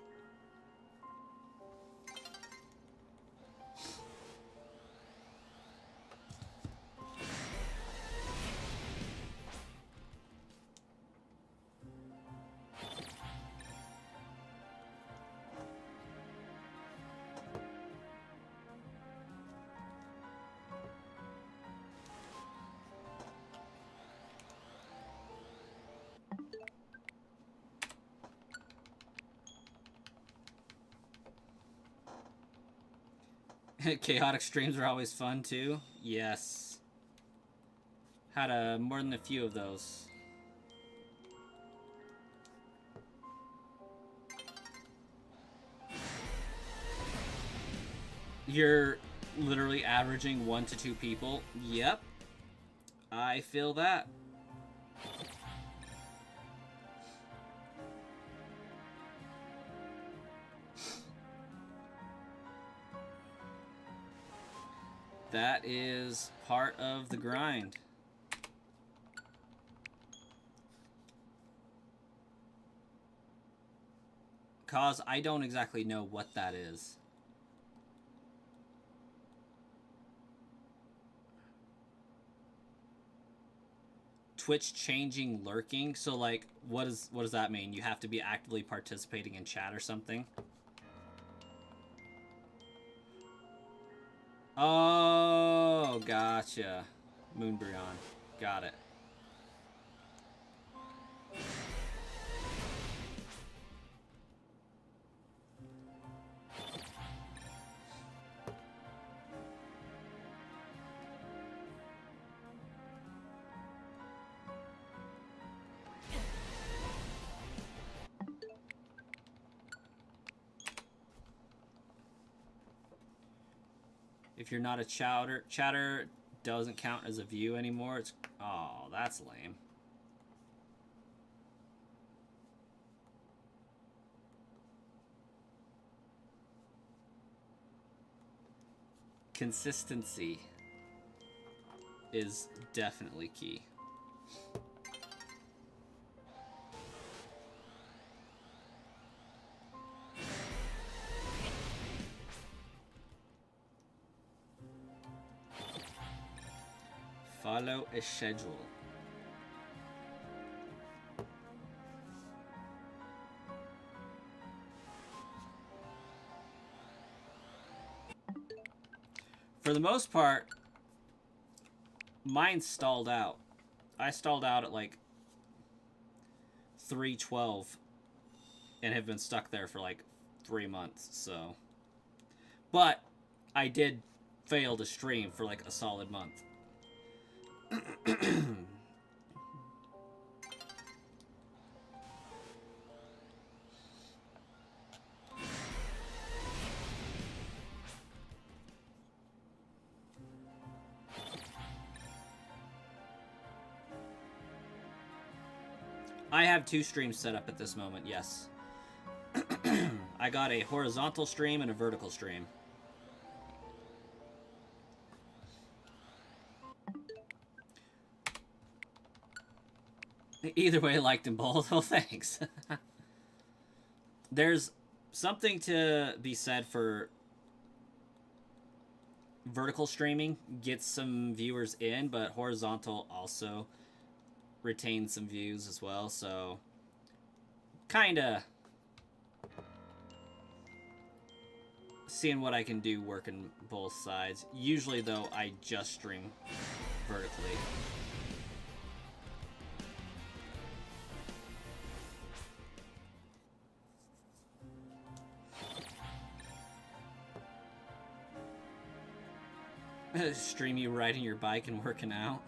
Chaotic streams are always fun too. Yes. Had more than a few of those. You're literally averaging 1 to 2 people. Yep. I feel that. That is part of the grind. Cause I don't exactly know what that is. Twitch changing lurking. So like, what does that mean? You have to be actively participating in chat or something? Oh, gotcha. Moonbryon. Got it. If you're not a chatter doesn't count as a view anymore. It's oh, that's lame. Consistency is definitely key. Follow a schedule. For the most part, mine stalled out. I stalled out at like 312 and have been stuck there for like 3 months, so. But I did fail to stream for like a solid month. I have 2 streams set up at this moment, yes. I got a horizontal stream and a vertical stream. Either way, I liked them both. Well, thanks. There's something to be said for vertical streaming. Gets some viewers in, but horizontal also retains some views as well. So, kinda seeing what I can do working both sides. Usually, though, I just stream vertically. Stream you riding your bike and working out.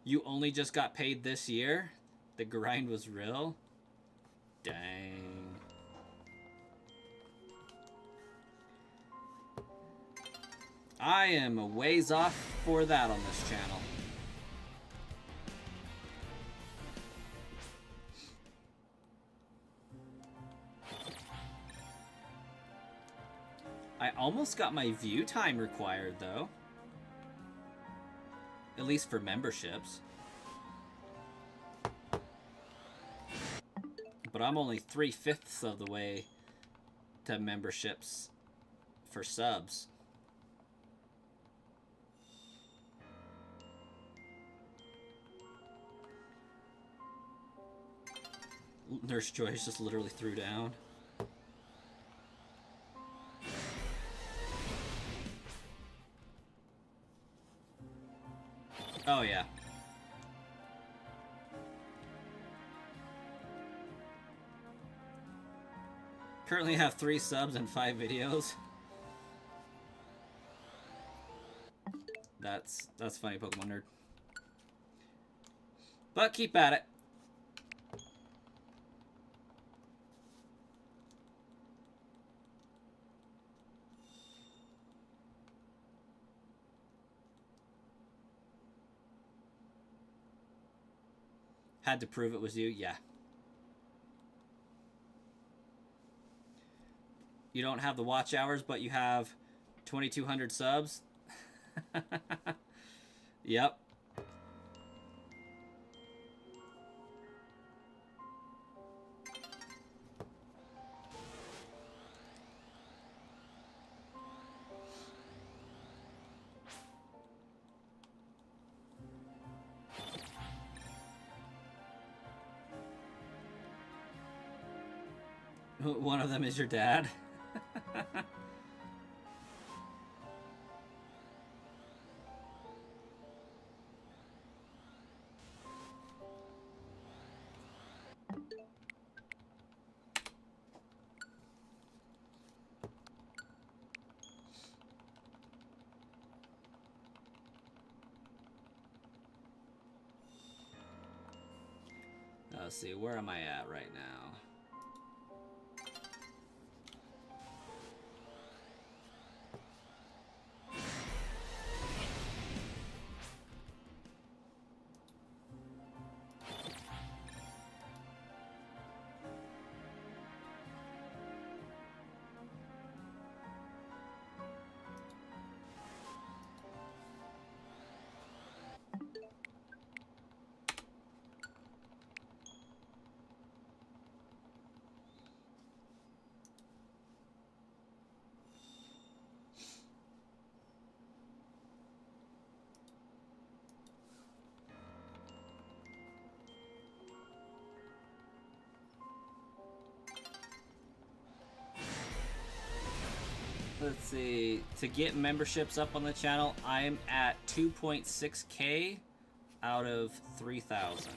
You only just got paid this year? The grind was real? Dang. I am a ways off for that on this channel. I almost got my view time required, though. At least for memberships. But I'm only 3/5 of the way to memberships for subs. Nurse Joyce just literally threw down. Oh, yeah. Currently have 3 subs and 5 videos. That's funny, Pokemon Nerd. But keep at it. Had to prove it was you? Yeah. You don't have the watch hours, but you have 2,200 subs? Yep. One of them is your dad. Let's see, where am I at right now? Let's see, to get memberships up on the channel, I'm at 2.6k out of 3,000.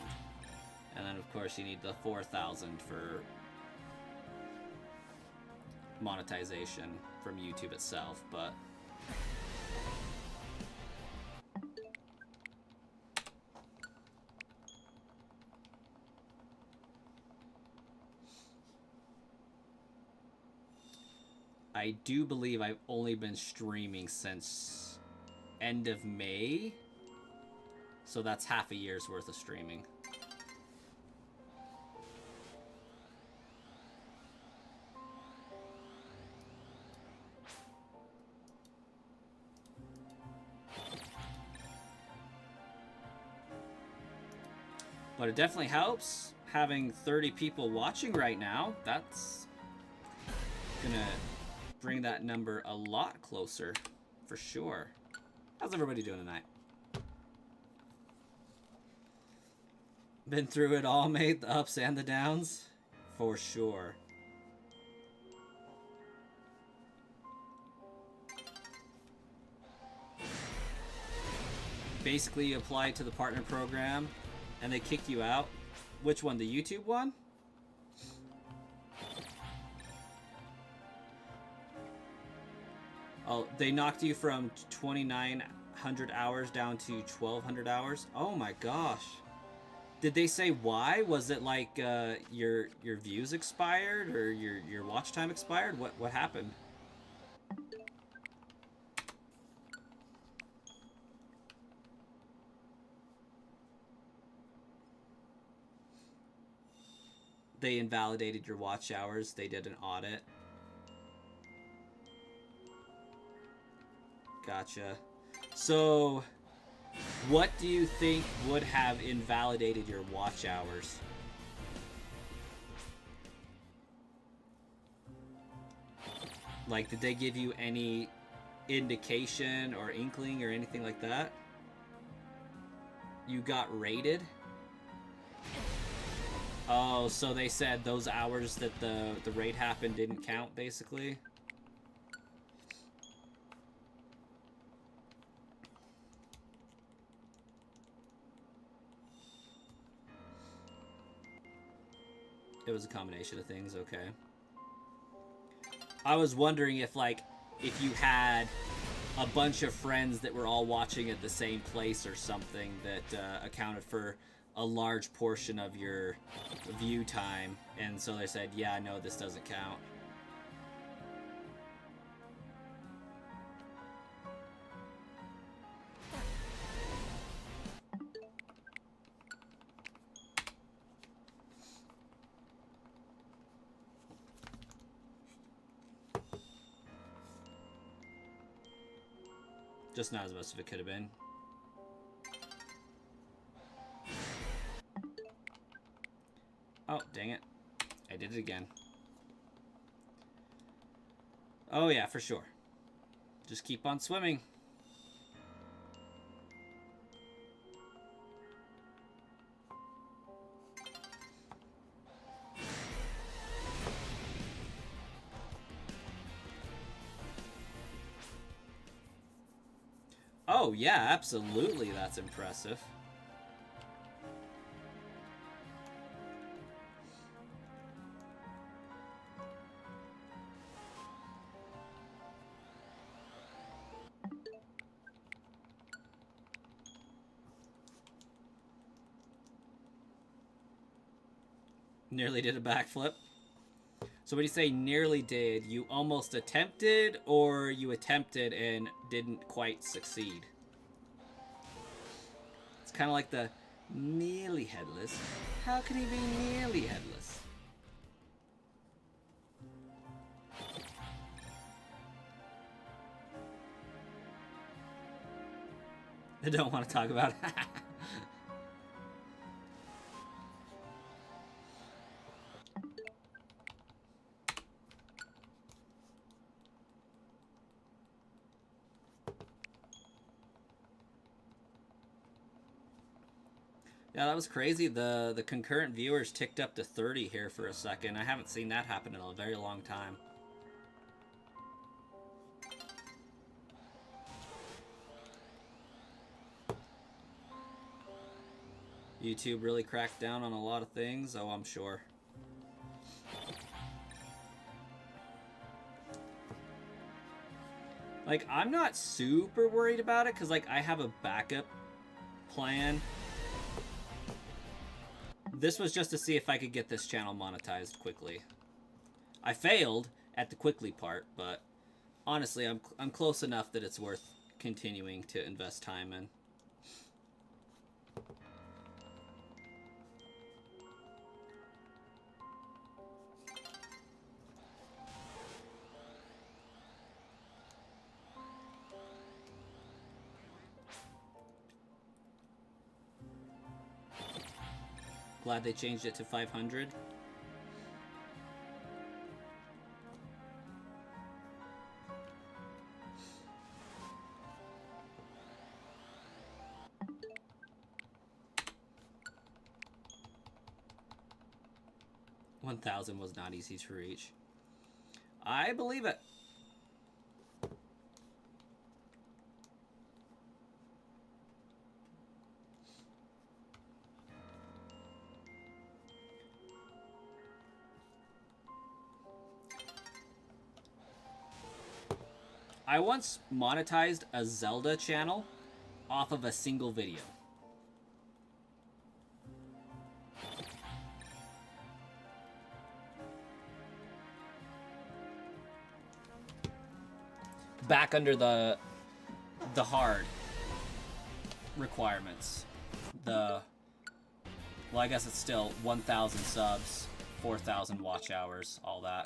And then, of course, you need the 4,000 for monetization from YouTube itself, but... I do believe I've only been streaming since end of May, so that's half a year's worth of streaming. But it definitely helps having 30 people watching right now. That's gonna bring that number a lot closer, for sure. How's everybody doing tonight? Been through it all, mate, the ups and the downs, for sure. Basically, you apply to the partner program, and they kick you out. Which one, the YouTube one? Oh, they knocked you from 2,900 hours down to 1,200 hours? Oh my gosh. Did they say why? Was it like your views expired or your watch time expired? What happened? They invalidated your watch hours. They did an audit. Gotcha. So, what do you think would have invalidated your watch hours? Like, did they give you any indication or inkling or anything like that? You got rated? Oh, so they said those hours that the raid happened didn't count, basically? It was a combination of things, okay. I was wondering if, like, if you had a bunch of friends that were all watching at the same place or something that accounted for a large portion of your view time, and so they said, yeah, no, this doesn't count. Just not as much as it could have been. Oh, dang it. I did it again. Oh, yeah, for sure. Just keep on swimming. Oh, yeah, absolutely, that's impressive. Nearly did a backflip. So when you say nearly did, you almost attempted, or you attempted and didn't quite succeed? It's kind of like the nearly headless. How can he be nearly headless? I don't want to talk about it. Yeah, that was crazy. The concurrent viewers ticked up to 30 here for a second. I haven't seen that happen in a very long time. YouTube really cracked down on a lot of things. Oh, I'm sure. Like, I'm not super worried about it because, like, I have a backup plan. This was just to see if I could get this channel monetized quickly. I failed at the quickly part, but honestly, I'm close enough that it's worth continuing to invest time in. Glad they changed it to 500. $1,000 was not easy to reach. I believe it. I once monetized a Zelda channel off of a single video. Back under the hard requirements. Well, I guess it's still 1,000 subs, 4,000 watch hours, all that.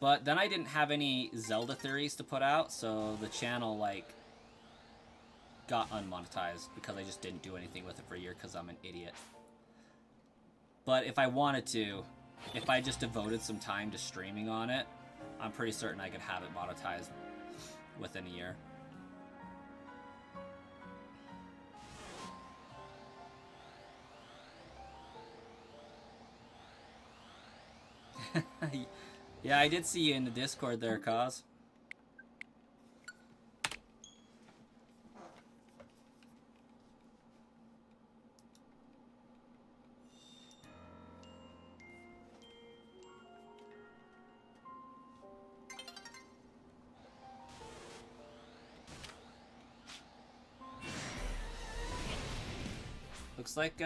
But then I didn't have any Zelda theories to put out, so the channel, like, got unmonetized because I just didn't do anything with it for a year because I'm an idiot. But if I wanted to, if I just devoted some time to streaming on it, I'm pretty certain I could have it monetized within a year. Yeah, I did see you in the Discord there, Cause. looks like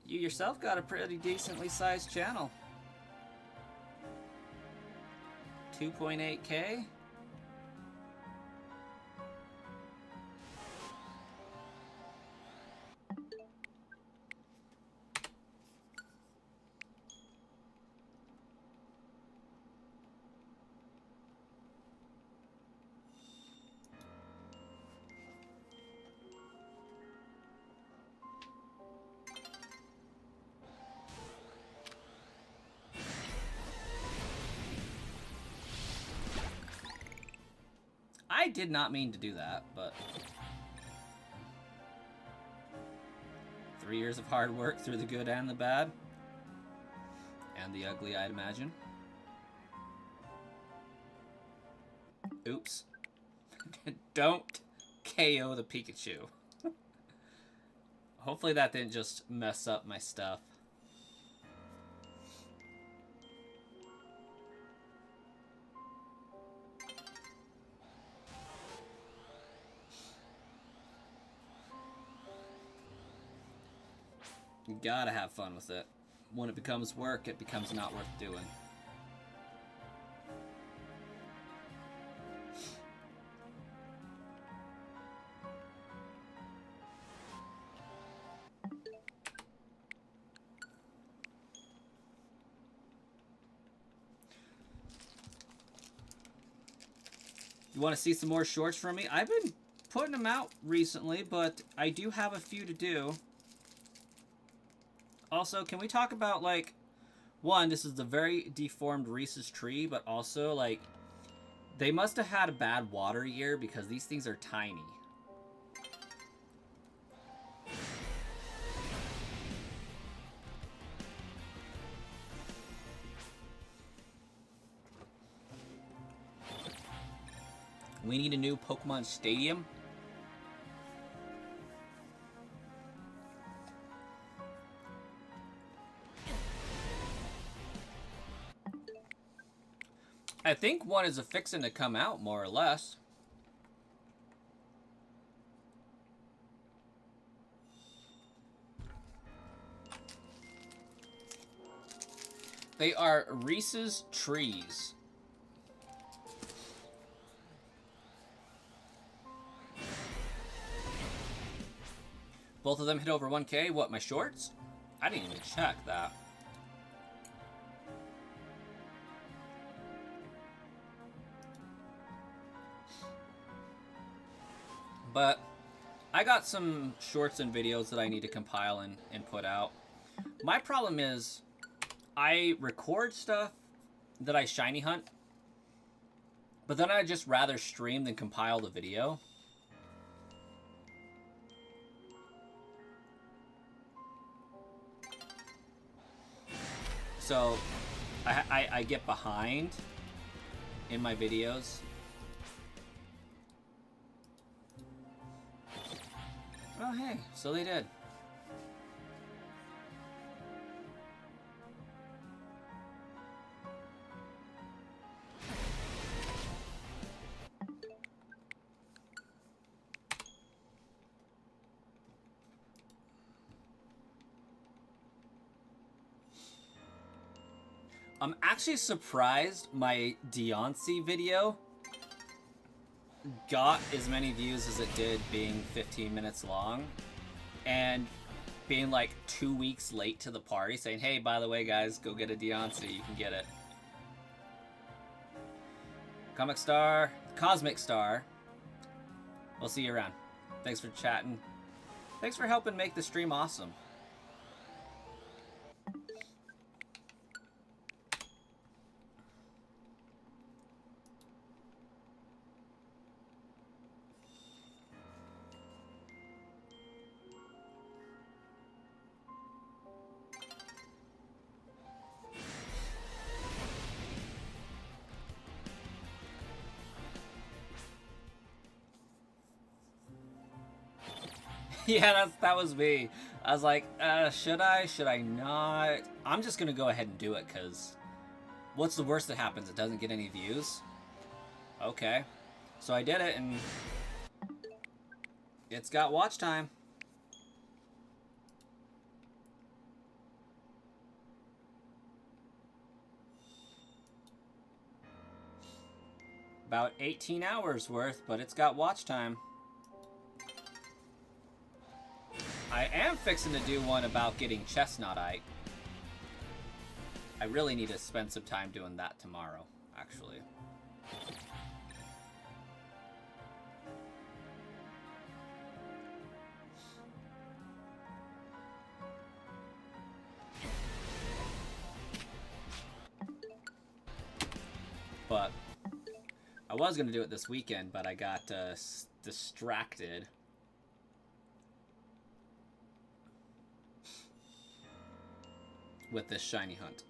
you yourself got a pretty decently sized channel. 2.8K. I did not mean to do that, but 3 years of hard work through the good and the bad. And the ugly, I'd imagine. Oops. Don't KO the Pikachu. Hopefully that didn't just mess up my stuff. You gotta have fun with it. When it becomes work, it becomes not worth doing. You want to see some more shorts from me? I've been putting them out recently, but I do have a few to do. Also, can we talk about, like, one, this is a very deformed Reese's tree, but also, like, they must have had a bad water year because these things are tiny. We need a new Pokemon Stadium. I think one is fixing to come out, more or less. They are Reese's Trees. Both of them hit over 1K. What, my shorts? I didn't even check that. But I got some shorts and videos that I need to compile and put out. My problem is I record stuff that I shiny hunt, but then I just rather stream than compile the video. So I get behind in my videos. Oh, hey, so they did. I'm actually surprised my Deontay video got as many views as it did, being 15 minutes long and being like 2 weeks late to the party, saying, hey, by the way, guys, go get a Deontay, you can get it. Comic Star, Cosmic Star, we'll see you around. Thanks for chatting. Thanks for helping make the stream awesome. Yeah, that was me. I was like, should I not? I'm just gonna go ahead and do it, because what's the worst that happens? It doesn't get any views? Okay. So I did it, and it's got watch time. about 18 hours worth, but it's got watch time. I am fixing to do one about getting Chestnutite. I really need to spend some time doing that tomorrow, actually. But I was going to do it this weekend, but I got distracted. With this shiny hunt.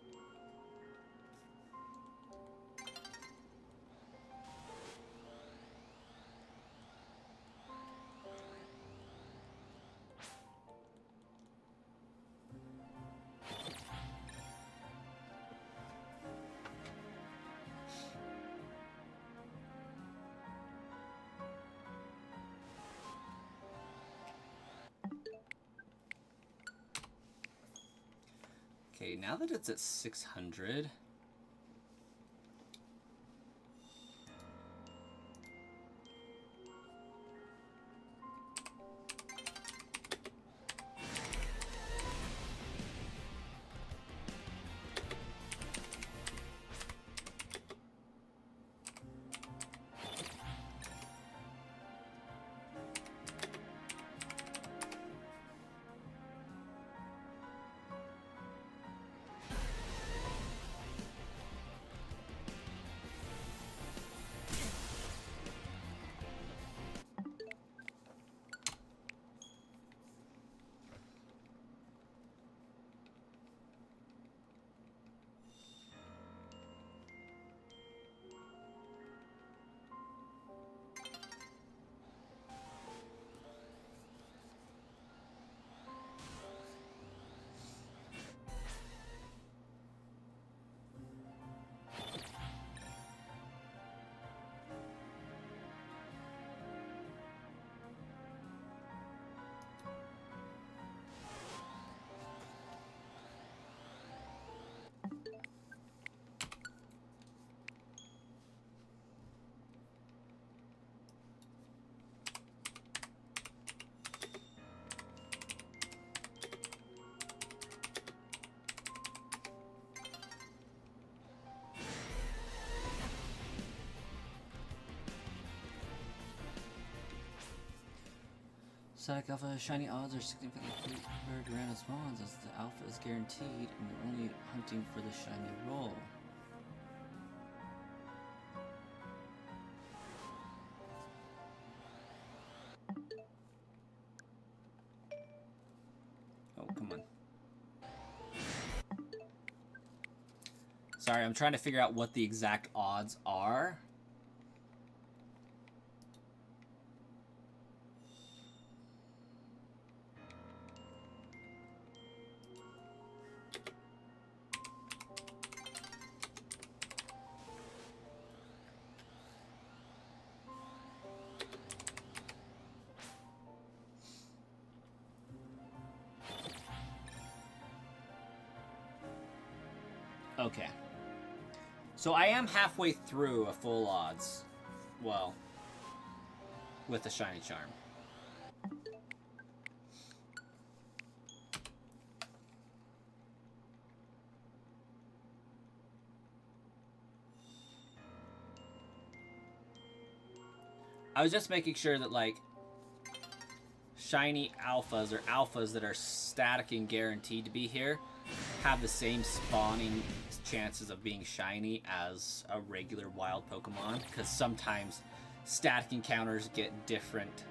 Okay, now that it's at 600... Static Alpha shiny odds are significantly compared to random spawns as the Alpha is guaranteed and you're only hunting for the shiny roll. Oh, come on. Sorry, I'm trying to figure out what the exact odds are. Okay. So I am halfway through a full odds. Well, with a shiny charm. I was just making sure that, like, shiny alphas or alphas that are static and guaranteed to be here have the same spawning chances of being shiny as a regular wild Pokemon, because sometimes static encounters get different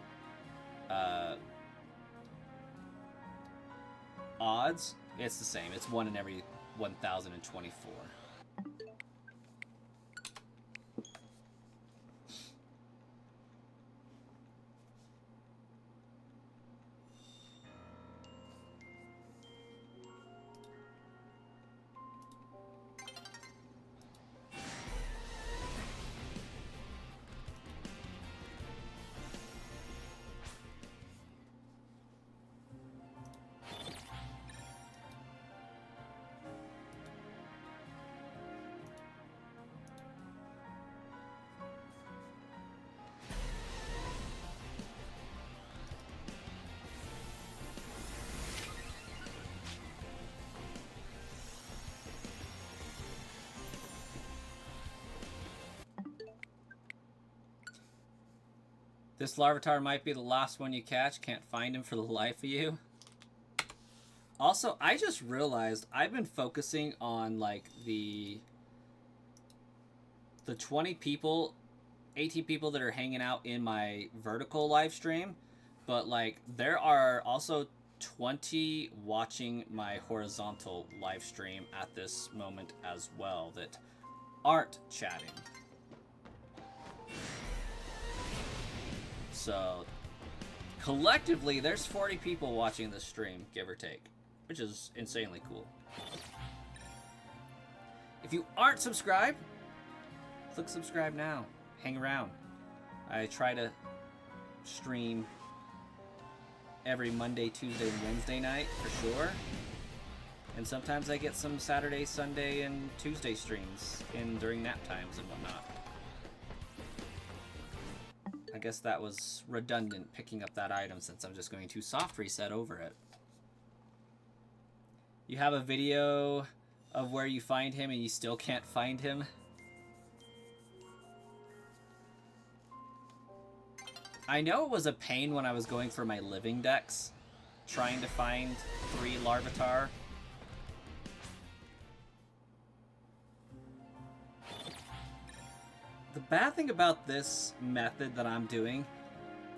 odds. It's the same. It's 1 in every 1,024. This Larvitar might be the last one you catch. Can't find him for the life of you. Also, I just realized I've been focusing on, like, the 20 people, 18 people that are hanging out in my vertical live stream. But, like, there are also 20 watching my horizontal live stream at this moment as well that aren't chatting. So, collectively, there's 40 people watching this stream, give or take, which is insanely cool. If you aren't subscribed, click subscribe now. Hang around. I try to stream every Monday, Tuesday, and Wednesday night for sure. And sometimes I get some Saturday, Sunday, and Tuesday streams in during nap times and whatnot. I guess that was redundant picking up that item since I'm just going to soft reset over it. You have a video of where you find him and you still can't find him? I know it was a pain when I was going for my Living Dex, trying to find 3 Larvitar. The bad thing about this method that I'm doing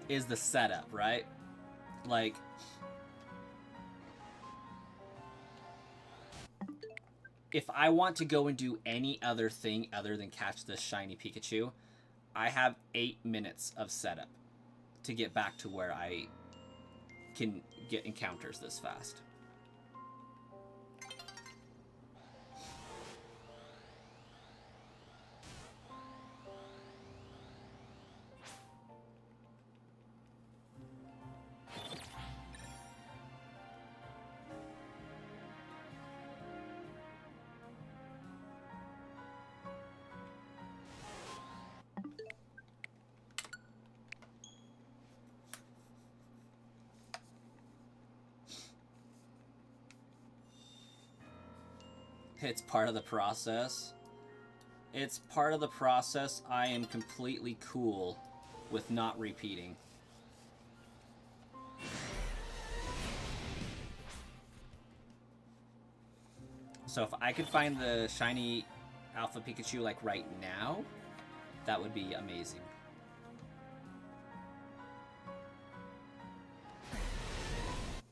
is the setup, right? Like, if I want to go and do any other thing other than catch this shiny Pikachu, I have 8 minutes of setup to get back to where I can get encounters this fast. It's part of the process. It's part of the process. I am completely cool with not repeating. So if I could find the shiny Alpha Pikachu like right now, that would be amazing.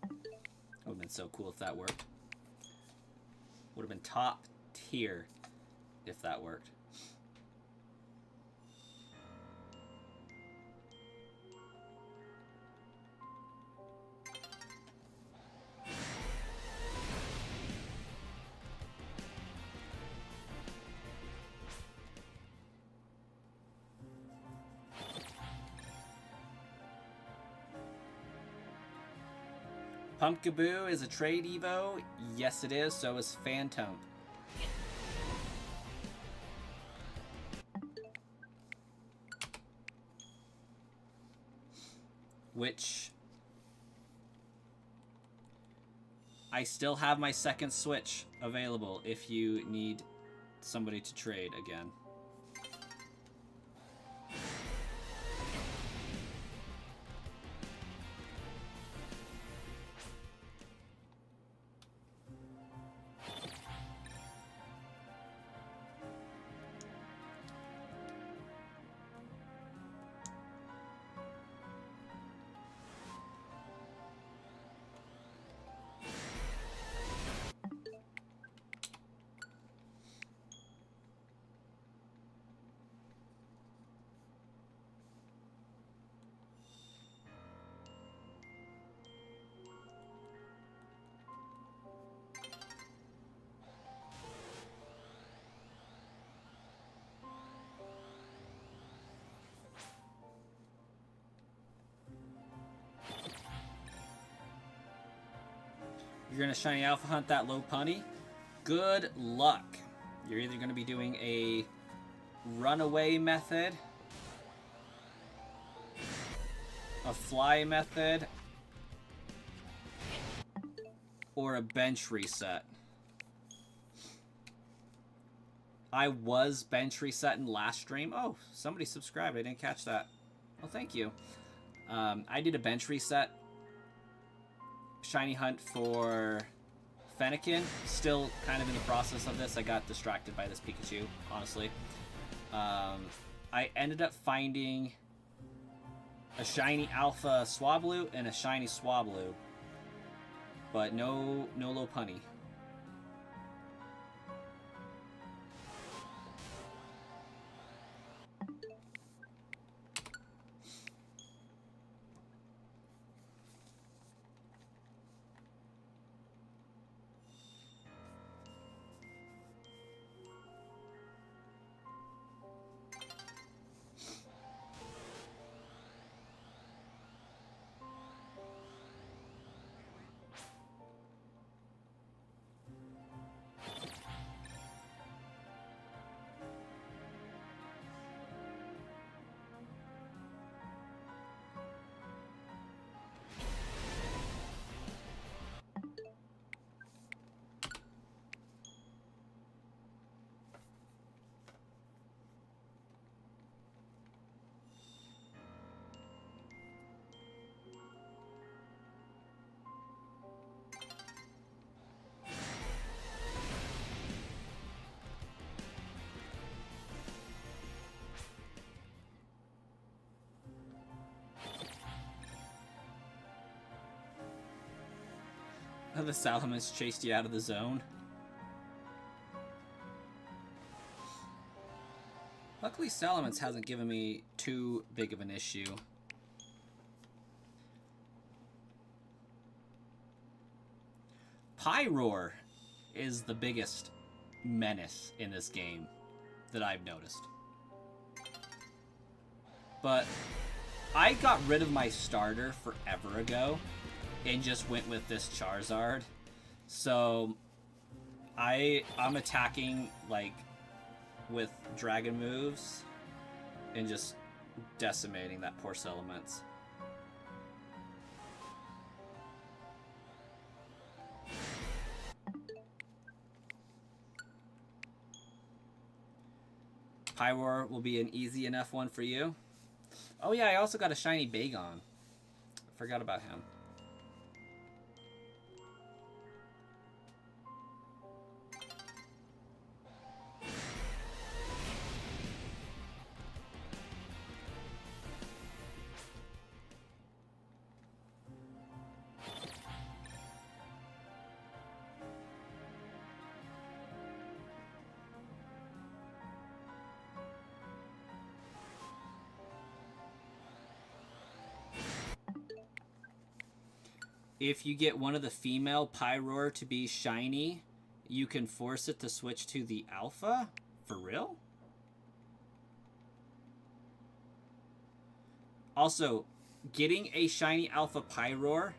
It would have been so cool if that worked. Would have been top tier if that worked. Pumpkaboo is a trade Evo. Yes, it is. So is Phantom. Which I still have my second Switch available if you need somebody to trade again. You're going to shiny alpha hunt that low punny. Good luck. You're either going to be doing a runaway method, a fly method, or a bench reset. I was bench resetting last stream. Oh, somebody subscribed. I didn't catch that. Well, thank you. I did a bench reset. Shiny hunt for Fennekin. Still kind of in the process of this. I got distracted by this Pikachu, honestly. I ended up finding a shiny Alpha Swablu and a shiny Swablu. But no Lopunny. The Salamence chased you out of the zone. Luckily, Salamence hasn't given me too big of an issue. Pyroar is the biggest menace in this game that I've noticed. But I got rid of my starter forever ago and just went with this Charizard. So I'm attacking like with dragon moves and just decimating that poor Salamence. Pyroar will be an easy enough one for you. Oh yeah, I also got a shiny Bagon. Forgot about him. If you get one of the female Pyroar to be shiny, you can force it to switch to the alpha? For real? Also, getting a shiny alpha Pyroar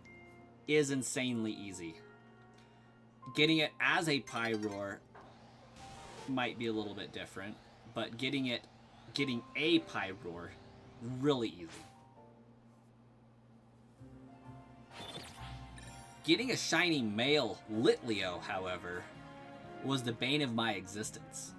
is insanely easy. Getting it as a Pyroar might be a little bit different, but getting a Pyroar, really easy. Getting a shiny male Litleo, however, was the bane of my existence.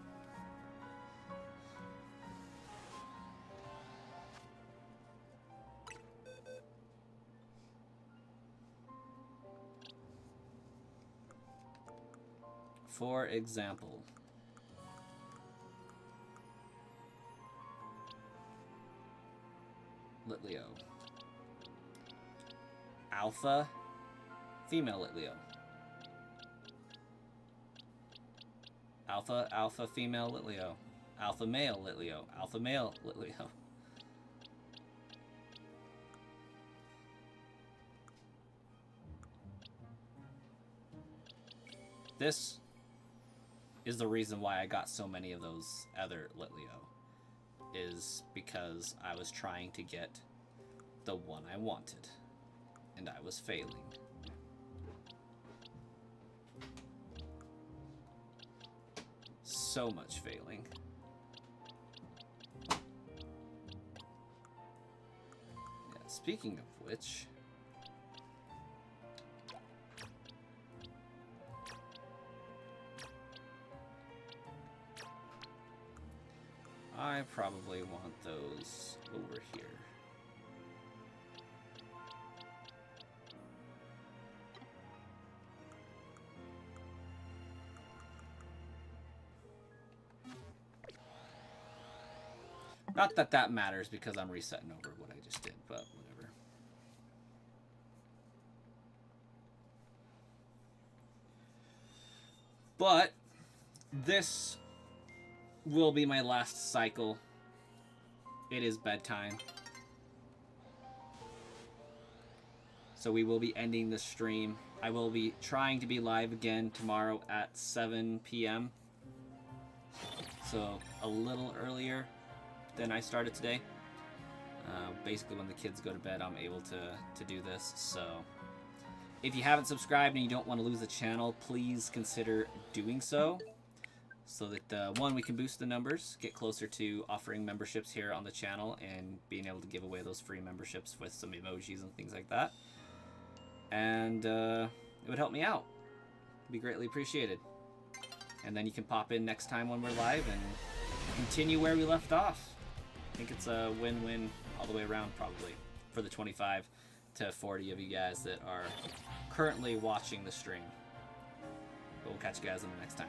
For example, Litleo. Alpha, female Litleo. Alpha, alpha, female Litleo. Alpha, male Litleo. Alpha, male Litleo. This is the reason why I got so many of those other Litleo. Is because I was trying to get the one I wanted. And I was failing. So much failing. Yeah, speaking of which, I probably want those over here. Not that that matters because I'm resetting over what I just did, but whatever. But this will be my last cycle. It is bedtime. So we will be ending the stream. I will be trying to be live again tomorrow at 7 p.m. So a little earlier than I started today. Basically when the kids go to bed, I'm able to do this. So if you haven't subscribed and you don't want to lose the channel, please consider doing so. So that, one, we can boost the numbers, get closer to offering memberships here on the channel, and being able to give away those free memberships with some emojis and things like that. And it would help me out. It'd be greatly appreciated. And then you can pop in next time when we're live and continue where we left off. I think it's a win-win all the way around, probably, for the 25 to 40 of you guys that are currently watching the stream. But we'll catch you guys in the next time.